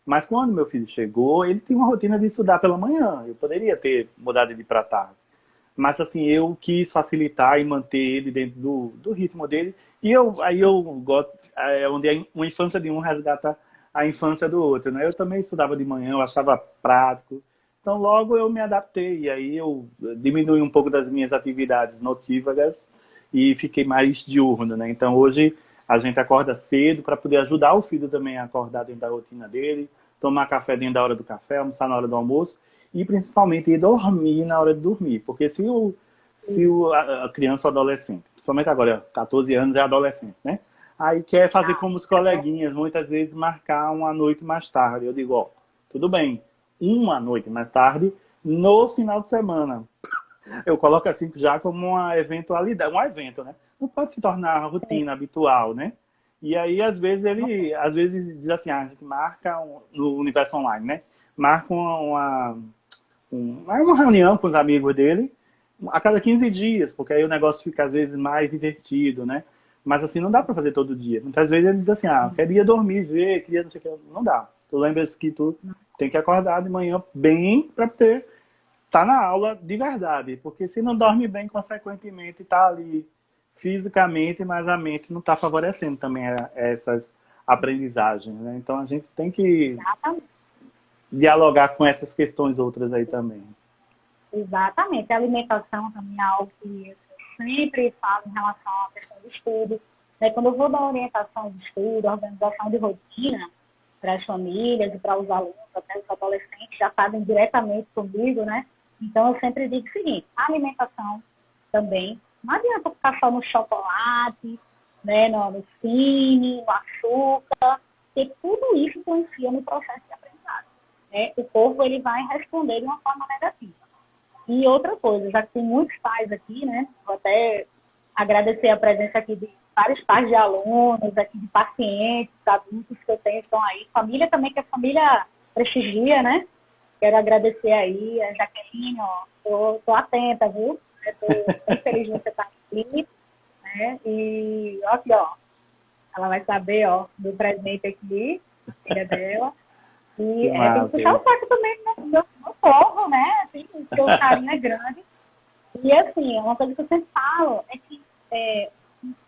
Mas quando meu filho chegou, ele tinha uma rotina de estudar pela manhã. Eu poderia ter mudado ele para tarde. Mas assim, eu quis facilitar e manter ele dentro do ritmo dele. E aí eu gosto, onde uma infância de um resgata a infância do outro, né? Eu também estudava de manhã, eu achava prático. Então logo eu me adaptei. E aí eu diminui um pouco das minhas atividades notívagas e fiquei mais diurno, né? Então hoje a gente acorda cedo para poder ajudar o filho também a acordar dentro da rotina dele, tomar café dentro da hora do café, almoçar na hora do almoço e principalmente ir dormir na hora de dormir. Porque a criança ou adolescente, principalmente agora, 14 anos é adolescente, né? Aí quer fazer como os coleguinhas, muitas vezes marcar uma noite mais tarde. Eu digo, ó, tudo bem, uma noite mais tarde no final de semana. Eu coloco assim já como uma eventualidade, um evento, né? Não pode se tornar rotina habitual, né? E aí, às vezes diz assim, a gente marca no universo online, né? Marca uma reunião com os amigos dele a cada 15 dias, porque aí o negócio fica, às vezes, mais divertido, né? Mas, assim, não dá para fazer todo dia. Muitas vezes ele diz assim, queria dormir, ver, queria não sei o que. Não dá. Tu lembras que tu tem que acordar de manhã bem para poder estar na aula de verdade. Porque se não dorme bem, consequentemente, está ali fisicamente, mas a mente não está favorecendo também essas aprendizagens, né? Então, a gente tem que dialogar com essas questões outras aí também. Exatamente. A alimentação também é algo que eu sempre falo em relação à questão do estudo. Quando eu vou dar orientação de estudo, organização de rotina, para as famílias e para os alunos, até os adolescentes, já fazem diretamente comigo, né? Então, eu sempre digo o seguinte, a alimentação também, não adianta ficar só no chocolate, né, no cine, no açúcar, porque tudo isso influencia no processo de aprendizagem. Né? O corpo, ele vai responder de uma forma negativa. E outra coisa, já que tem muitos pais aqui, né, vou até agradecer a presença aqui de vários pais de alunos, aqui de pacientes, adultos que eu tenho, estão aí, família também, que a família prestigia, né? Quero agradecer aí a Jaqueline, ó, tô atenta, viu? Estou bem feliz de você estar aqui, né? E ó, aqui, ó, ela vai saber, ó, do presente aqui, a filha dela. E tem que puxar o saco também do meu povo, né? Assim, porque o carinho é grande. E assim, uma coisa que eu sempre falo é que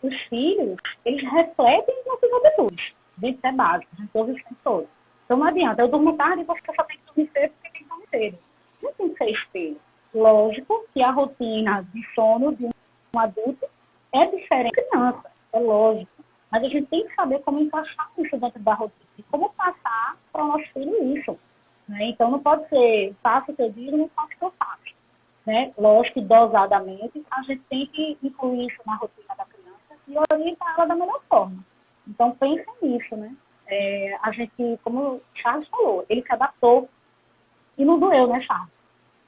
os filhos, eles refletem nossas atitudes. Isso é básico, a gente ouve o tempo todo. Então não adianta, eu durmo tarde e você só tem que dormir cedo porque tem que dormir cedo. Não tem que ser espelho. Lógico que a rotina de sono de um adulto é diferente da criança, é lógico. Mas a gente tem que saber como encaixar isso dentro da rotina e como passar para o nosso filho isso. Né? Então não pode ser faça o que eu digo, não faça o que eu faço. Né? Lógico que dosadamente a gente tem que incluir isso na rotina da criança e orientar ela da melhor forma. Então pensem nisso, né? A gente, como o Charles falou, ele se adaptou e não doeu, né, Charles?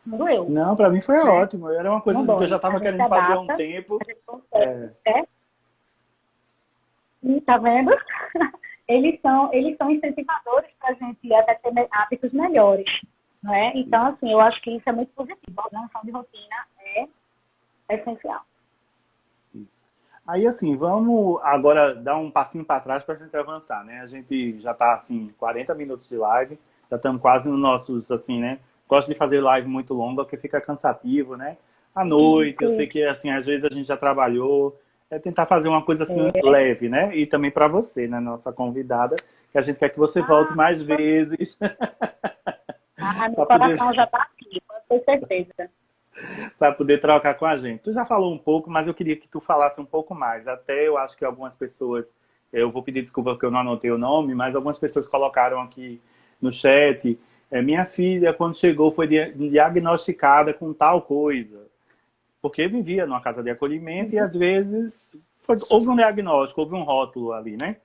Não doeu. Não, para mim foi ótimo. Era uma coisa que eu já A estava gente se querendo fazer há um adapta, tempo. a gente consegue, E tá vendo? Eles são incentivadores para a gente até ter hábitos melhores. Não é? Então, assim, eu acho que isso é muito positivo. A organização de rotina é essencial. Isso. Aí, assim, vamos agora dar um passinho para trás para a gente avançar, né? A gente já está, assim, 40 minutos de live, já estamos quase nos nossos, assim, né? Gosto de fazer live muito longa, porque fica cansativo, né? À noite, eu sei que, assim, às vezes a gente já trabalhou, é tentar fazer uma coisa, assim, leve, né? E também para você, né, nossa convidada, que a gente quer que você volte mais vezes. Meu coração já está aqui, pode ter certeza. Para poder trocar com a gente. Tu já falou um pouco, mas eu queria que tu falasse um pouco mais. Até eu acho que algumas pessoas, eu vou pedir desculpa porque eu não anotei o nome, mas algumas pessoas colocaram aqui no chat, minha filha, quando chegou, foi diagnosticada com tal coisa. Porque vivia numa casa de acolhimento e às vezes houve um diagnóstico, houve um rótulo ali, né?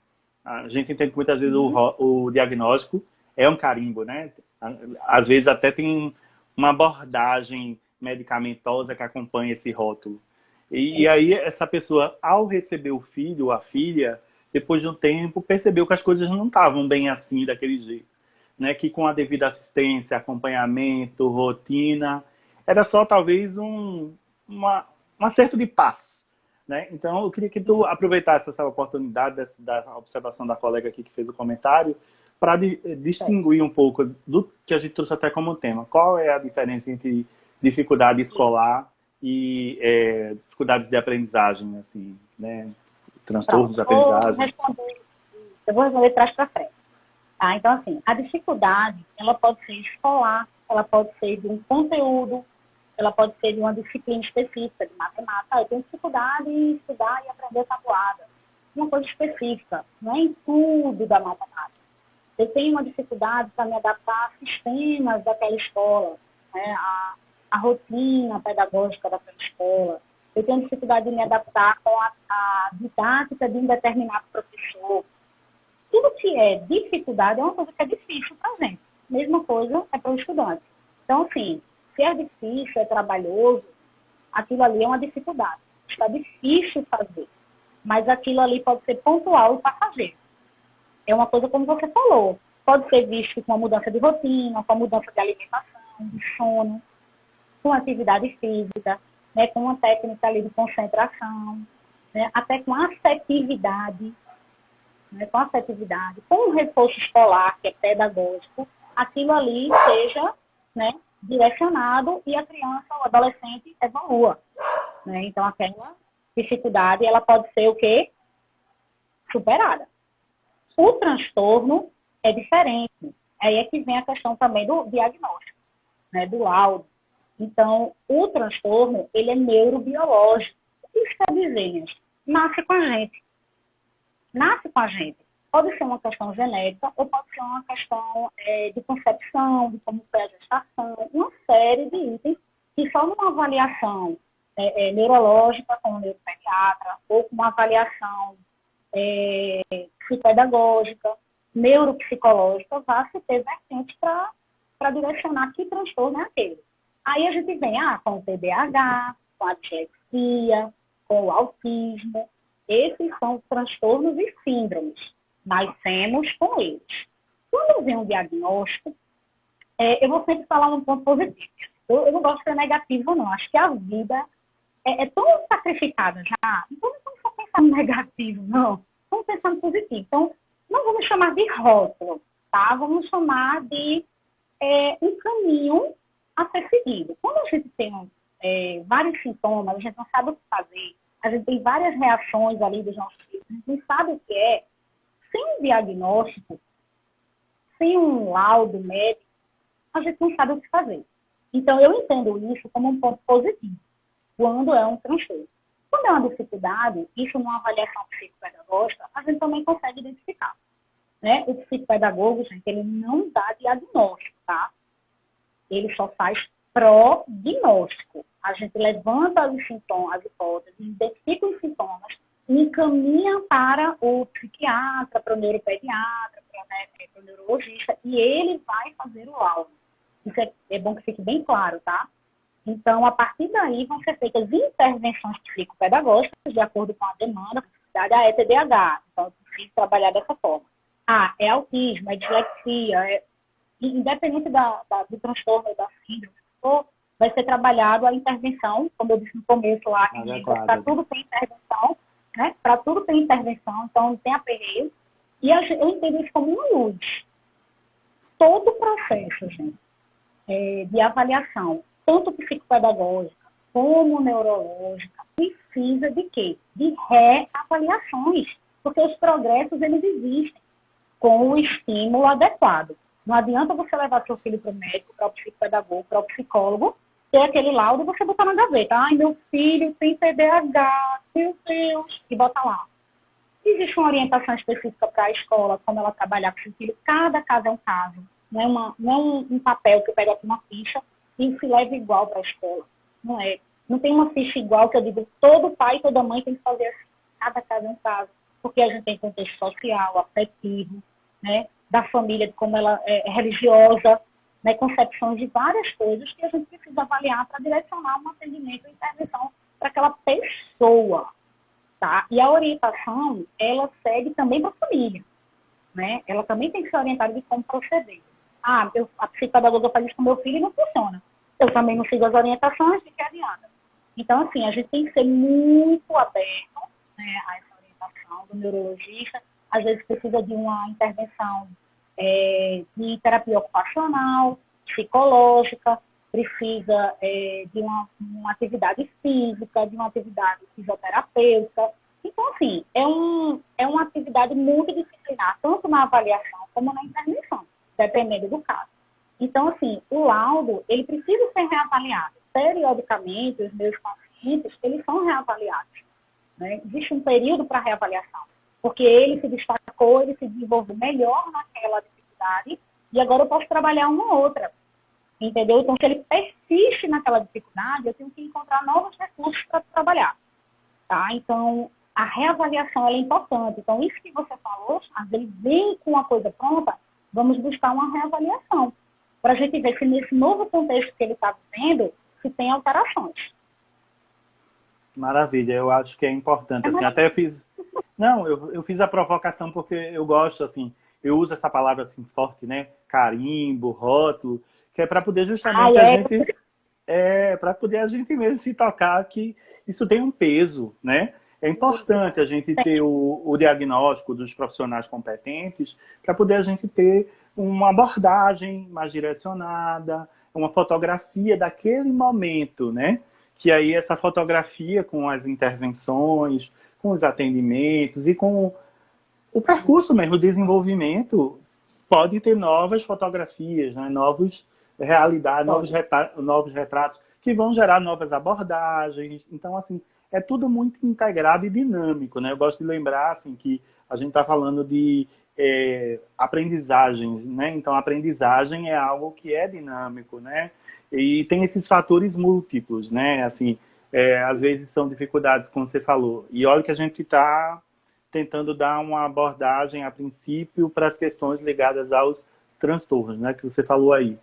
A gente entende que muitas vezes o diagnóstico é um carimbo, né? Às vezes até tem uma abordagem medicamentosa que acompanha esse rótulo. E aí essa pessoa, ao receber o filho ou a filha, depois de um tempo, percebeu que as coisas não estavam bem assim, daquele jeito. Né? Que com a devida assistência, acompanhamento, rotina, era só talvez um acerto de passo. Né? Então, eu queria que tu aproveitasse essa oportunidade da observação da colega aqui que fez o comentário para distinguir um pouco do que a gente trouxe até como tema. Qual é a diferença entre dificuldade escolar e dificuldades de aprendizagem, assim, né? Transtornos de aprendizagem? Eu vou responder trás para frente. Então, assim, a dificuldade, ela pode ser escolar, ela pode ser de um conteúdo, ela pode ser de uma disciplina específica, de matemática. Eu tenho dificuldade em estudar e aprender tabuada. Uma coisa específica, não é em tudo da matemática. Eu tenho uma dificuldade para me adaptar a sistemas daquela escola, né? A rotina pedagógica daquela escola. Eu tenho dificuldade de me adaptar com a didática de um determinado professor. Tudo que é dificuldade é uma coisa que é difícil para a gente. Mesma coisa é para o estudante. Então, assim, se é difícil, é trabalhoso, aquilo ali é uma dificuldade. Está difícil fazer. Mas aquilo ali pode ser pontual e passageiro. É uma coisa como você falou. Pode ser visto com uma mudança de rotina, com uma mudança de alimentação, de sono, com atividade física, né, com uma técnica ali de concentração, né, até com afetividade, né, com um reforço escolar, que é pedagógico, aquilo ali seja, né, direcionado e a criança ou adolescente evolua. Né? Então, aquela dificuldade, ela pode ser o quê? Superada. O transtorno é diferente. Aí é que vem a questão também do diagnóstico, né, do laudo. Então, o transtorno, ele é neurobiológico. O que isso quer dizer, gente? Nasce com a gente. Nasce com a gente. Pode ser uma questão genética ou pode ser uma questão de concepção, de como foi a gestação, uma série de itens que só numa avaliação neurológica com o neuropediatra ou com uma avaliação psicopedagógica, neuropsicológica, vai se ter vertente para direcionar que transtorno é aquele. Aí a gente vem com o TDAH, com a dislexia, com o autismo. Esses são transtornos e síndromes. Nascemos com eles. Quando vem um diagnóstico, eu vou sempre falar um ponto positivo. Eu não gosto de ser negativo, não. Acho que a vida é tão sacrificada já. Então, não vamos só pensar no negativo, não. Vamos pensar no positivo. Então, não vamos chamar de rótulo, tá? Vamos chamar de um caminho a ser seguido. Quando a gente tem vários sintomas, a gente não sabe o que fazer, a gente tem várias reações ali dos nossos filhos, a gente não sabe o que é, sem um diagnóstico, sem um laudo médico, a gente não sabe o que fazer. Então, eu entendo isso como um ponto positivo, quando é um transtorno. Quando é uma dificuldade, isso numa avaliação psicopedagógica, a gente também consegue identificar. Né? O psicopedagogo, gente, ele não dá diagnóstico, tá? Ele só faz prognóstico. A gente levanta os sintomas, as hipóteses, identifica os sintomas, encaminha para o psiquiatra, para o neuropediatra, para o neurologista, e ele vai fazer o laudo. Isso é bom que fique bem claro, tá? Então, a partir daí, vão ser feitas intervenções psicopedagógicas, de acordo com a demanda, a necessidade, é TDAH. Então, eu preciso trabalhar dessa forma. É autismo, é dislexia, independente do transtorno ou da síndrome, vai ser trabalhado a intervenção, como eu disse no começo lá, para tudo tem intervenção, né? Para tudo tem intervenção, então não tem aperreio. E eu entendo isso como uma luz. Todo o processo, gente, de avaliação, tanto psicopedagógica como neurológica, precisa de quê? De reavaliações, porque os progressos, eles existem com o estímulo adequado. Não adianta você levar seu filho para o médico, para o psicopedagogo, para o psicólogo, ter aquele laudo e você botar na gaveta. Ai, meu filho tem TDAH, meu Deus, e bota lá. Existe uma orientação específica para a escola, como ela trabalhar com seu filho. Cada caso é um caso. Não é um papel que eu pego aqui uma ficha e se leva igual para a escola. Não é. Não tem uma ficha igual que eu digo, todo pai e toda mãe tem que fazer assim. Cada caso é um caso. Porque a gente tem contexto social, afetivo, né, da família, de como ela é religiosa, né, concepções de várias coisas que a gente precisa avaliar para direcionar um atendimento e intervenção para aquela pessoa. Tá? E a orientação, ela segue também para a família. Né? Ela também tem que ser orientada de como proceder. A psicopedagoga faz isso com meu filho e não funciona. Eu também não sigo as orientações, de que adianta. Então, assim, a gente tem que ser muito aberto, né, a essa orientação do neurologista. Às vezes precisa de uma intervenção de terapia ocupacional, psicológica, precisa de uma atividade física, de uma atividade fisioterapêutica. Então, assim, é uma atividade multidisciplinar, tanto na avaliação como na intervenção, dependendo do caso. Então, assim, o laudo, ele precisa ser reavaliado. Periodicamente, os meus pacientes, eles são reavaliados. Né? Existe um período para reavaliação, porque ele se destacou, ele se desenvolveu melhor naquela dificuldade, e agora eu posso trabalhar uma outra. Entendeu? Então, se ele persiste naquela dificuldade, eu tenho que encontrar novos recursos para trabalhar. Tá? Então, a reavaliação é importante. Então, isso que você falou, às vezes vem com uma coisa pronta, vamos buscar uma reavaliação, para a gente ver se nesse novo contexto que ele está vivendo, se tem alterações. Maravilha, eu acho que é importante. Assim, até eu fiz a provocação porque eu gosto, assim, eu uso essa palavra assim forte, né? Carimbo, rótulo, que é para poder justamente para poder a gente mesmo se tocar que isso tem um peso, né? É importante a gente ter o diagnóstico dos profissionais competentes para poder a gente ter uma abordagem mais direcionada, uma fotografia daquele momento, né? Que aí essa fotografia com as intervenções, com os atendimentos e com o percurso mesmo, o desenvolvimento, pode ter novas fotografias, né? Novos realidades, novos retratos que vão gerar novas abordagens. Então, assim, é tudo muito integrado e dinâmico, né? Eu gosto de lembrar, assim, que a gente está falando de aprendizagens, né? Então, a aprendizagem é algo que é dinâmico, né? E tem esses fatores múltiplos, né? Assim, às vezes são dificuldades, como você falou. E olha que a gente está tentando dar uma abordagem, a princípio, para as questões ligadas aos transtornos, né? Que você falou aí.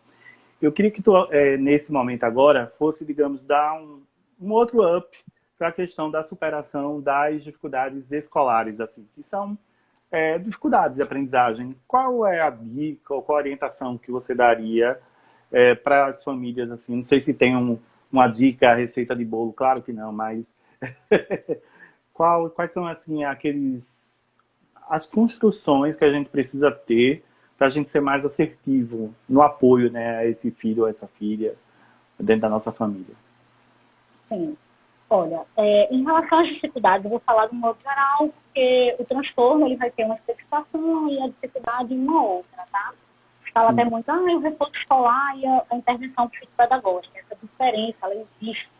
Eu queria que tu, nesse momento agora, fosse, digamos, dar um outro up para a questão da superação das dificuldades escolares, assim, que são dificuldades de aprendizagem. Qual é a dica ou qual a orientação que você daria para as famílias, assim? Não sei se tem uma dica, receita de bolo, claro que não, mas quais são, assim, as construções que a gente precisa ter para a gente ser mais assertivo no apoio, né, a esse filho ou essa filha dentro da nossa família? Sim. Olha, em relação às dificuldades, eu vou falar de um modo geral, porque o transtorno ele vai ter uma especificação e a dificuldade uma outra, tá? Fala até muito, o reforço escolar e a intervenção psicopedagógica. Essa diferença, ela existe,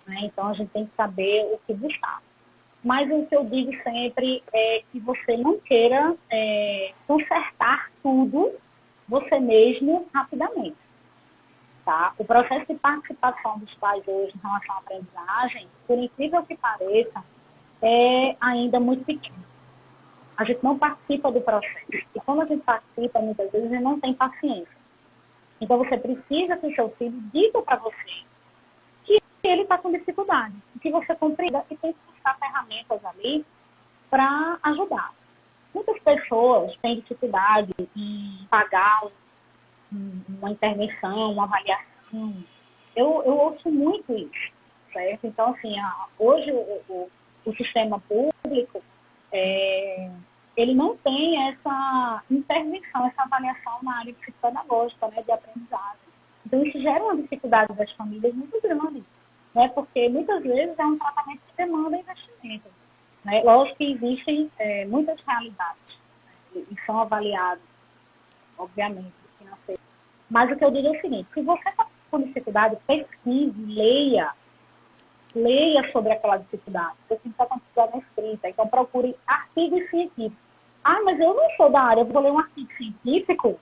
né? Então, a gente tem que saber o que buscar. Mas o que eu digo sempre é que você não queira consertar tudo você mesmo rapidamente. Tá? O processo de participação dos pais hoje em relação à aprendizagem, por incrível que pareça, é ainda muito pequeno. A gente não participa do processo. E quando a gente participa, muitas vezes, a gente não tem paciência. Então, você precisa que o seu filho diga para você que ele está com dificuldade, que você compreenda e tem que buscar ferramentas ali para ajudar. Muitas pessoas têm dificuldade em pagar uma intervenção, uma avaliação. Eu ouço muito isso, certo? Então, assim, hoje o sistema público, ele não tem essa intervenção, essa avaliação na área psicopedagógica, né, de aprendizagem. Então, isso gera uma dificuldade das famílias muito grande, né, porque muitas vezes é um tratamento que demanda investimento. Né? Lógico que existem muitas realidades, né, e são avaliadas, obviamente, financeiramente. Mas o que eu digo é o seguinte, se você está com dificuldade, pesquise, leia sobre aquela dificuldade. Você está com dificuldade na escrita, então procure artigos científicos. Mas eu não sou da área, eu vou ler um artigo científico?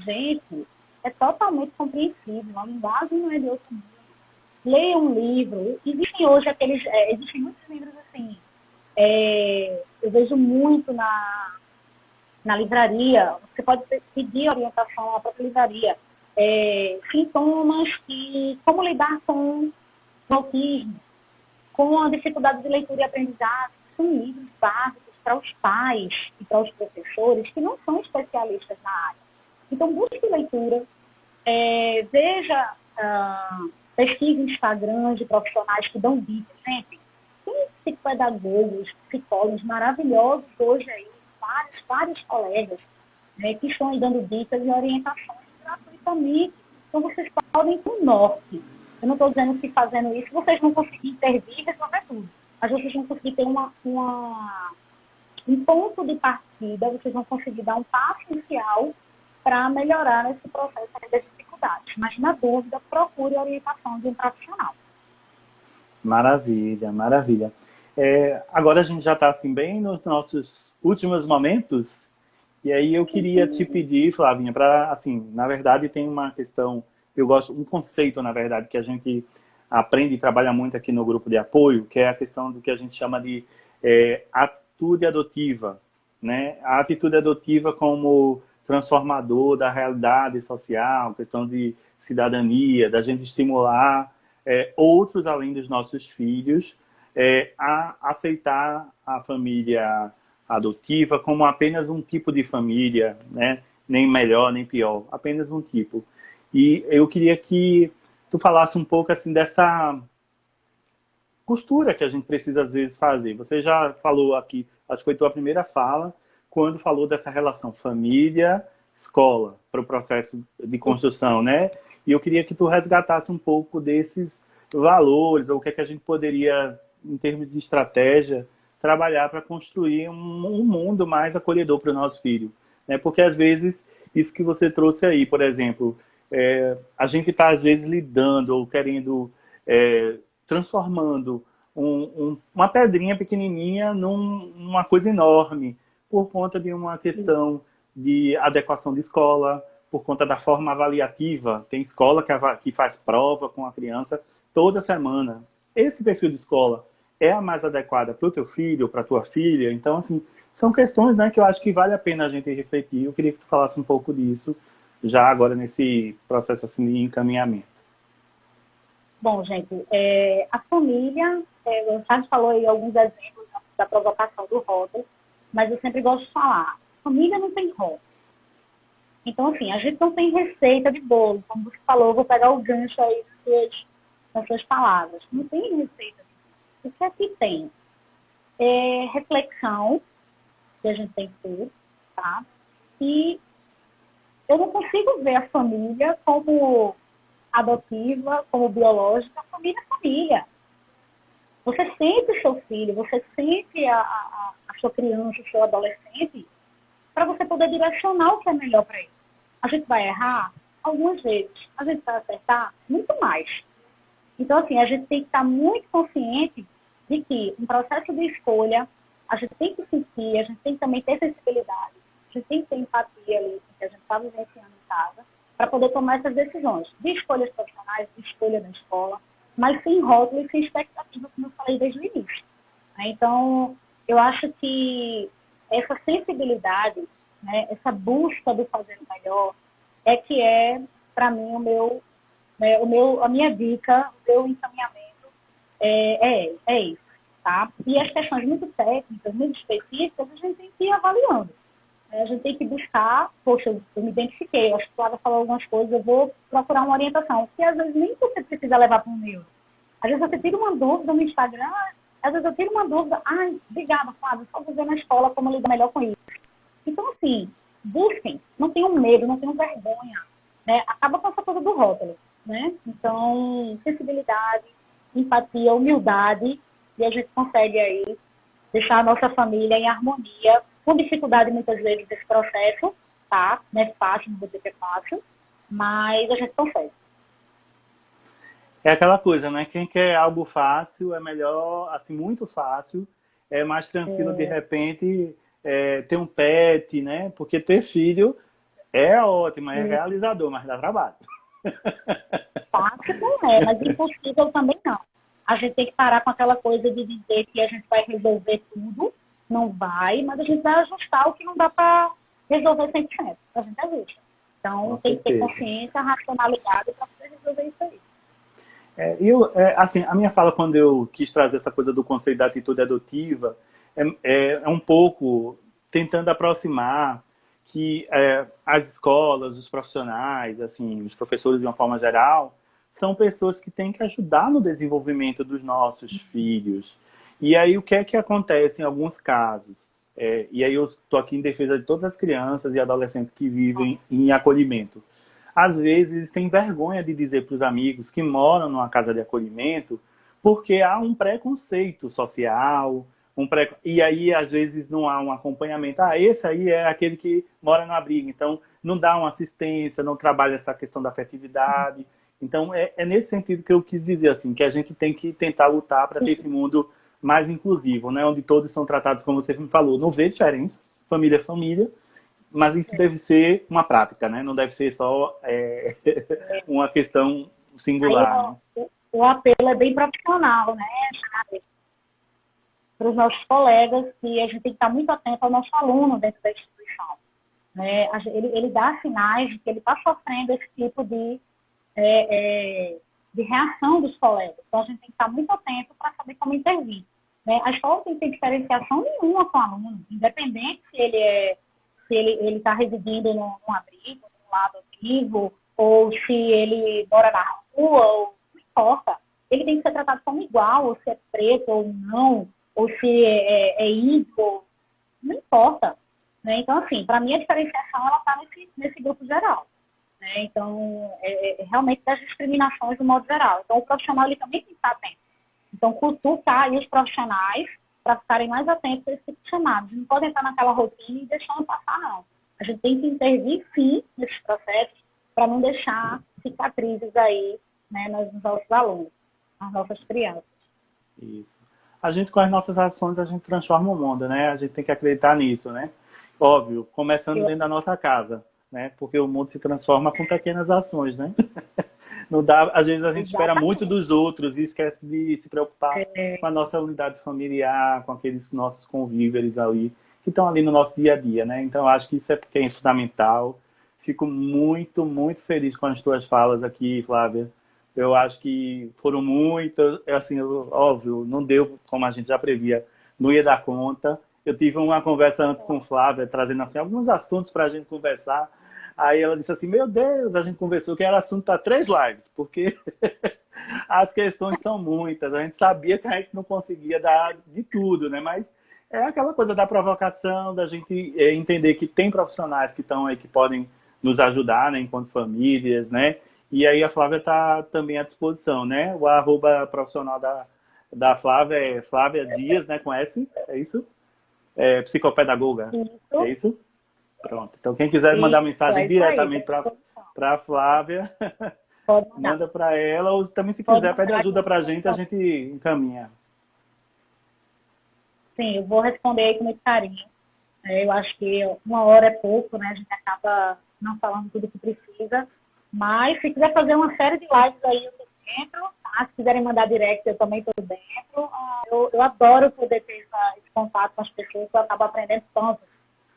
Gente, é totalmente compreensível, a linguagem não é de outro mundo. Leia um livro, existem hoje existem muitos livros assim, eu vejo muito na livraria, você pode pedir orientação à própria livraria, sintomas e como lidar com o autismo, com a dificuldade de leitura e aprendizagem. São livros básicos para os pais e para os professores que não são especialistas na área. Então, busque leitura, pesquise Instagram de profissionais que dão dicas. Gente, tem psicopedagogos, psicólogos maravilhosos hoje aí, vários colegas, né, que estão aí dando dicas e orientações gratuitamente. Então, vocês podem ir para o norte. Eu não estou dizendo que fazendo isso vocês vão conseguir intervir e resolver tudo. Mas vocês vão conseguir ter um ponto de partida, vocês vão conseguir dar um passo inicial para melhorar esse processo das dificuldades. Mas, na dúvida, procure a orientação de um profissional. Maravilha, maravilha. Agora a gente já está assim, bem nos nossos últimos momentos, e aí eu queria te pedir, Flavinha, para, assim, na verdade tem uma questão, um conceito, na verdade, que a gente aprende e trabalha muito aqui no grupo de apoio, que é a questão do que a gente chama de atitude adotiva, né? A atitude adotiva como transformador da realidade social, questão de cidadania, da gente estimular outros além dos nossos filhos a aceitar a família adotiva como apenas um tipo de família, né? Nem melhor, nem pior, apenas um tipo. E eu queria que tu falasse um pouco assim dessa costura que a gente precisa às vezes fazer. Você já falou aqui, acho que foi tua primeira fala, quando falou dessa relação família-escola para o processo de construção, né? E eu queria que tu resgatasse um pouco desses valores, ou o que é que a gente poderia, em termos de estratégia, trabalhar para construir um mundo mais acolhedor para o nosso filho. Né? Porque, às vezes, isso que você trouxe aí, por exemplo, a gente está, às vezes, lidando ou querendo, transformando uma pedrinha pequenininha numa coisa enorme, por conta de uma questão de adequação de escola, por conta da forma avaliativa. Tem escola que faz prova com a criança toda semana. Esse perfil de escola é a mais adequada para o teu filho, para a tua filha? Então, assim, são questões, né, que eu acho que vale a pena a gente refletir. Eu queria que tu falasse um pouco disso, já agora nesse processo assim, de encaminhamento. Bom, gente, a família, o Charles falou aí alguns exemplos da provocação do rótulo, mas eu sempre gosto de falar, família não tem rótulo. Então, assim, a gente não tem receita de bolo, como você falou, eu vou pegar o gancho aí nas suas palavras. Não tem receita de bolo. O que aqui tem? Reflexão, que a gente tem que ter, tá? E eu não consigo ver a família como adotiva, como biológica. Família é família. Você sente o seu filho, você sente a sua criança, o seu adolescente, para você poder direcionar o que é melhor para ele. A gente vai errar algumas vezes, a gente vai acertar muito mais. Então, assim, a gente tem que estar muito consciente de que um processo de escolha, a gente tem que sentir, a gente tem que também ter sensibilidade, a gente tem que ter empatia ali, que a gente está vivenciando em casa, para poder tomar essas decisões de escolhas profissionais, de escolha da escola, mas sem rótulo e sem expectativa, como eu falei desde o início. Então, eu acho que essa sensibilidade, né, essa busca do fazer o melhor, que é, para mim, a minha dica, o meu encaminhamento é isso, tá? E as questões muito técnicas, muito específicas, a gente tem que ir avaliando. A gente tem que buscar, poxa, eu me identifiquei, acho que o Flávia falou algumas coisas, eu vou procurar uma orientação, que às vezes nem você precisa levar para um neuro. Às vezes você tira uma dúvida no Instagram, às vezes eu tiro uma dúvida, obrigada, Flávia, só vou ver na escola como lidar melhor com isso. Então, assim, busquem, não tenham medo, não tenham vergonha, né? Acaba com essa coisa do rótulo, né? Então, sensibilidade, empatia, humildade, e a gente consegue aí deixar a nossa família em harmonia, com dificuldade muitas vezes desse processo, tá? Não é fácil, não vou dizer que é fácil, mas a gente consegue. É aquela coisa, né? Quem quer algo fácil é melhor, assim, muito fácil, é mais tranquilo de repente ter um pet, né? Porque ter filho é ótimo, é realizador, mas dá trabalho. Fácil não é, mas impossível também não. A gente tem que parar com aquela coisa de dizer que a gente vai resolver tudo, não vai, mas a gente vai ajustar o que não dá para resolver 100%. A gente ajusta. Então, Com tem que ter certeza. consciência, racionalidade para poder resolver isso aí. Assim, a minha fala quando eu quis trazer essa coisa do conceito da atitude adotiva é um pouco tentando aproximar que as escolas, os profissionais, assim, os professores de uma forma geral, são pessoas que têm que ajudar no desenvolvimento dos nossos filhos. E aí o que é que acontece em alguns casos? E aí eu estou aqui em defesa de todas as crianças e adolescentes que vivem em acolhimento. Às vezes têm vergonha de dizer para os amigos que moram numa casa de acolhimento porque há um preconceito social, e aí às vezes não há um acompanhamento. Esse aí é aquele que mora no abrigo, então não dá uma assistência, não trabalha essa questão da afetividade. Então é nesse sentido que eu quis dizer assim, que a gente tem que tentar lutar para ter esse mundo mais inclusivo, né? Onde todos são tratados como você me falou. Não vê diferença, família é família, mas isso deve ser uma prática, né? Não deve ser só uma questão singular. Aí, o apelo é bem profissional, né, Charles? Para os nossos colegas, que a gente tem que estar muito atento ao nosso aluno dentro da instituição. Né? Ele dá sinais de que ele está sofrendo esse tipo de reação dos colegas. Então, a gente tem que estar muito atento para saber como intervir. Né? A escola não tem diferenciação nenhuma com o aluno, independente se ele está residindo num abrigo, num lado ativo, ou se ele mora na rua, ou não importa. Ele tem que ser tratado como igual, ou se é preto ou não, ou se é índio, não importa. Né? Então, assim, para mim a diferenciação ela está nesse grupo geral. Né? Então, realmente das discriminações do modo geral. Então, o profissional ele também tem que estar atento. Então, cutucar aí os profissionais para ficarem mais atentos a esse tipo de chamados. Não podem estar naquela rotina e deixando passar, não. A gente tem que intervir, sim, nesses processos para não deixar cicatrizes aí, né, nos nossos alunos, nas nossas crianças. Isso. a gente com as nossas ações, a gente transforma o mundo, né? A gente tem que acreditar nisso, né? Óbvio, começando dentro da nossa casa, né? Porque o mundo se transforma com pequenas ações, né? Não dá, às vezes a gente espera muito Exatamente. dos outros e esquece de se preocupar É, com a nossa unidade familiar, com aqueles nossos convíveres ali, que estão ali no nosso dia a dia, né? Então, eu acho que isso é fundamental. Fico muito, muito feliz com as tuas falas aqui, Flávia. Eu acho que foram muitas, assim, óbvio, não deu, como a gente já previa, não ia dar conta. Eu tive uma conversa antes com Flávia, trazendo assim, alguns assuntos para a gente conversar. Aí ela disse assim, meu Deus, a gente conversou que era assunto para 3 lives, porque as questões são muitas. A gente sabia que a gente não conseguia dar de tudo, né? Mas é aquela coisa da provocação, da gente entender que tem profissionais que estão aí que podem nos ajudar, né, enquanto famílias, né? E aí a Flávia está também à disposição, né? O arroba profissional da Flávia é Flávia Dias, né? Com S, é isso? É psicopedagoga, é isso, isso? Pronto. Então quem quiser mandar isso, mensagem é isso aí. diretamente para a Flávia, Pode mandar. manda para ela, ou também se Pode quiser pede mandar ajuda aqui. para a gente encaminha. Sim, eu vou responder aí com muito carinho. Eu acho que 1 hora é pouco, né? A gente acaba não falando tudo que precisa. Mas se quiser fazer uma série de lives aí, eu estou dentro. Tá? Se quiserem mandar direct, eu também estou dentro. Eu adoro poder ter esse contato com as pessoas, eu acabo aprendendo tanto.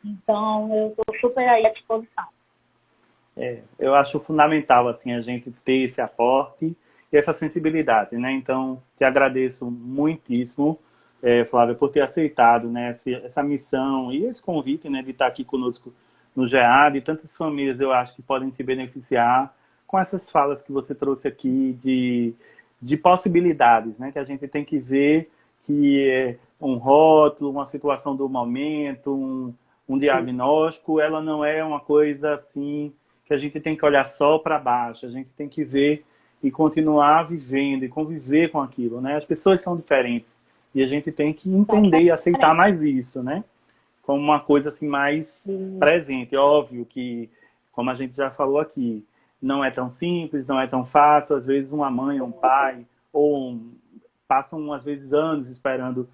Então, eu estou super aí à disposição. Eu acho fundamental assim a gente ter esse aporte e essa sensibilidade, né? Então, te agradeço muitíssimo, Flávia, por ter aceitado, né, essa missão e esse convite, né, de estar aqui conosco no GEAD. E tantas famílias eu acho que podem se beneficiar com essas falas que você trouxe aqui de possibilidades, né? Que a gente tem que ver que um rótulo, uma situação do momento, um diagnóstico, ela não é uma coisa assim que a gente tem que olhar só para baixo, a gente tem que ver e continuar vivendo e conviver com aquilo, né? As pessoas são diferentes e a gente tem que entender e aceitar mais isso, né? Como uma coisa assim mais presente. Óbvio que, como a gente já falou aqui, não é tão simples, não é tão fácil. Às vezes uma mãe, um pai, passam às vezes anos esperando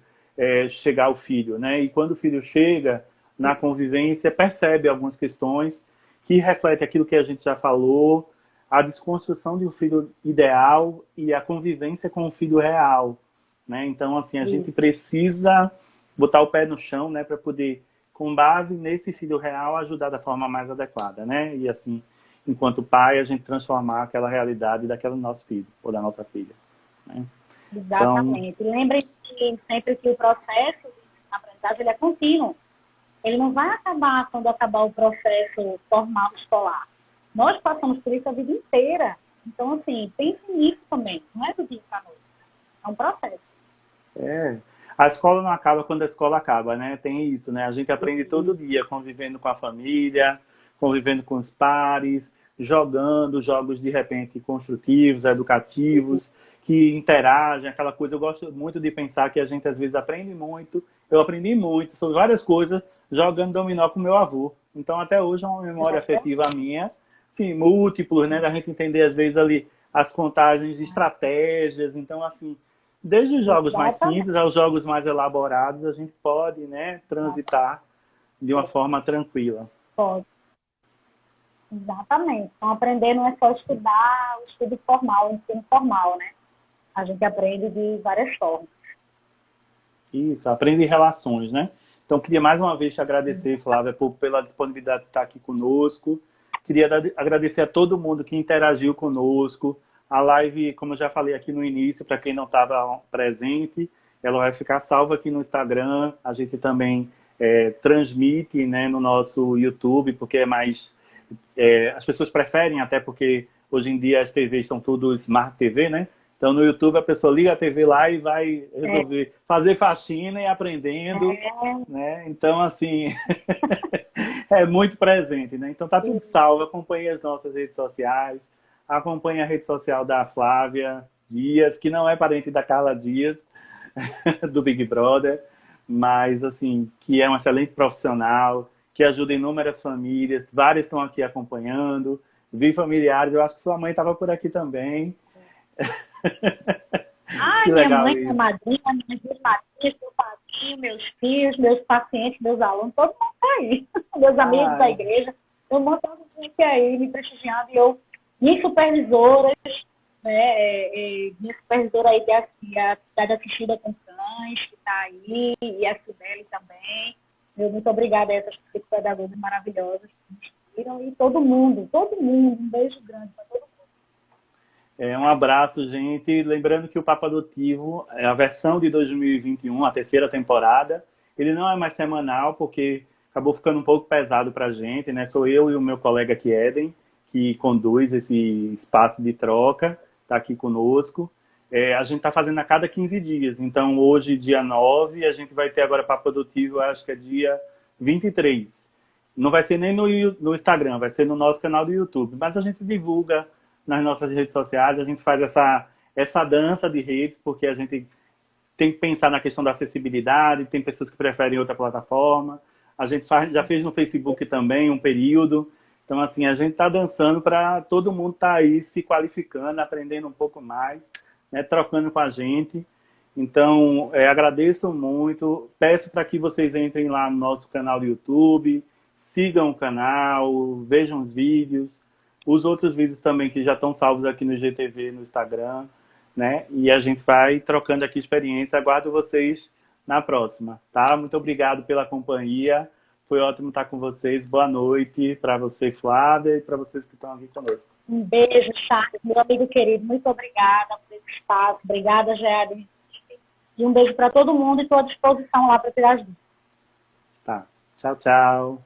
chegar o filho, né? E quando o filho chega na convivência, percebe algumas questões que refletem aquilo que a gente já falou, a desconstrução de um filho ideal e a convivência com o filho real, né? Então, assim, a gente precisa botar o pé no chão, né, para poder, com base nesse filho real, ajudar da forma mais adequada, né? E assim, enquanto pai, a gente transformar aquela realidade daquele nosso filho ou da nossa filha, né? Então, Exatamente. Lembre que sempre que o processo de aprendizagem ele é contínuo. Ele não vai acabar quando acabar o processo formal escolar. Nós passamos por isso a vida inteira. Então, assim, pense nisso também. Não é do dia para a noite. É um processo. a escola não acaba quando a escola acaba, né? Tem isso, né? A gente aprende todo dia, convivendo com a família, convivendo com os pares, jogando jogos de repente construtivos, educativos, que interagem, aquela coisa. Eu gosto muito de pensar que a gente às vezes aprende muito. Eu aprendi muito sobre várias coisas jogando dominó com meu avô. Então até hoje é uma memória afetiva minha, sim, múltiplos, né? Da gente entender às vezes ali as contagens de estratégias. Então assim, desde os jogos mais Exatamente. simples aos jogos mais elaborados, a gente pode, né, transitar de uma forma tranquila. Pode. Exatamente. Então, aprender não é só estudar o estudo formal, o ensino formal, né? A gente aprende de várias formas. Isso, aprende relações, né? Então, queria mais uma vez te agradecer, Flávia, pela disponibilidade de estar aqui conosco. Queria agradecer a todo mundo que interagiu conosco. A live, como eu já falei aqui no início, para quem não estava presente, ela vai ficar salva aqui no Instagram. A gente também transmite, né, no nosso YouTube, porque é mais... as pessoas preferem, até porque hoje em dia as TVs são tudo Smart TV, né? Então no YouTube a pessoa liga a TV lá e vai resolver fazer faxina e aprendendo, né? Então assim, é muito presente, né? Então tá tudo salvo. Acompanhe as nossas redes sociais, acompanhe a rede social da Flávia Dias, que não é parente da Carla Dias, do Big Brother, mas assim, que é um excelente profissional, que ajuda inúmeras famílias, várias estão aqui acompanhando, vi familiares, eu acho que sua mãe estava por aqui também. Ai, Que minha legal mãe, minha isso. madrinha, minhas duas madrinhas, meu padrinho, meus filhos, meus pacientes, meus alunos, todo mundo está aí. Meus amigos da Ai, igreja, eu montando gente aí, me prestigiando, e eu, minhas supervisoras, né, minha supervisora aí da cidade assistida com cães, que está aí, e a Sibeli também. Eu, muito obrigada a essas psicopedagogas maravilhosas que me inspiram, e todo mundo, um beijo grande para todo mundo. um abraço, gente. Lembrando que o Papo Adotivo é a versão de 2021, a terceira temporada. Ele não é mais semanal, porque acabou ficando um pouco pesado para a gente, né? Sou eu e o meu colega aqui, Eden, que conduz esse espaço de troca, está aqui conosco. A gente está fazendo a cada 15 dias. Então, hoje, dia 9, a gente vai ter agora Papo Adotivo, acho que é dia 23. Não vai ser nem no Instagram, vai ser no nosso canal do YouTube. Mas a gente divulga nas nossas redes sociais, a gente faz essa dança de redes, porque a gente tem que pensar na questão da acessibilidade, tem pessoas que preferem outra plataforma. A gente já fez no Facebook também um período. Então, assim, a gente está dançando para todo mundo estar aí se qualificando, aprendendo um pouco mais, né, trocando com a gente. Então, agradeço muito. Peço para que vocês entrem lá no nosso canal do YouTube, sigam o canal, vejam os vídeos, os outros vídeos também que já estão salvos aqui no GTV, no Instagram, né? E a gente vai trocando aqui experiência. Aguardo vocês na próxima, tá? Muito obrigado pela companhia. Foi ótimo estar com vocês. Boa noite para você, Flávia, e para vocês que estão aqui conosco. Um beijo, Charles, meu amigo querido. Muito obrigada por esse espaço. Obrigada, Jade. E um beijo para todo mundo e estou à disposição lá para tirar as dúvidas. Tá. Tchau, tchau.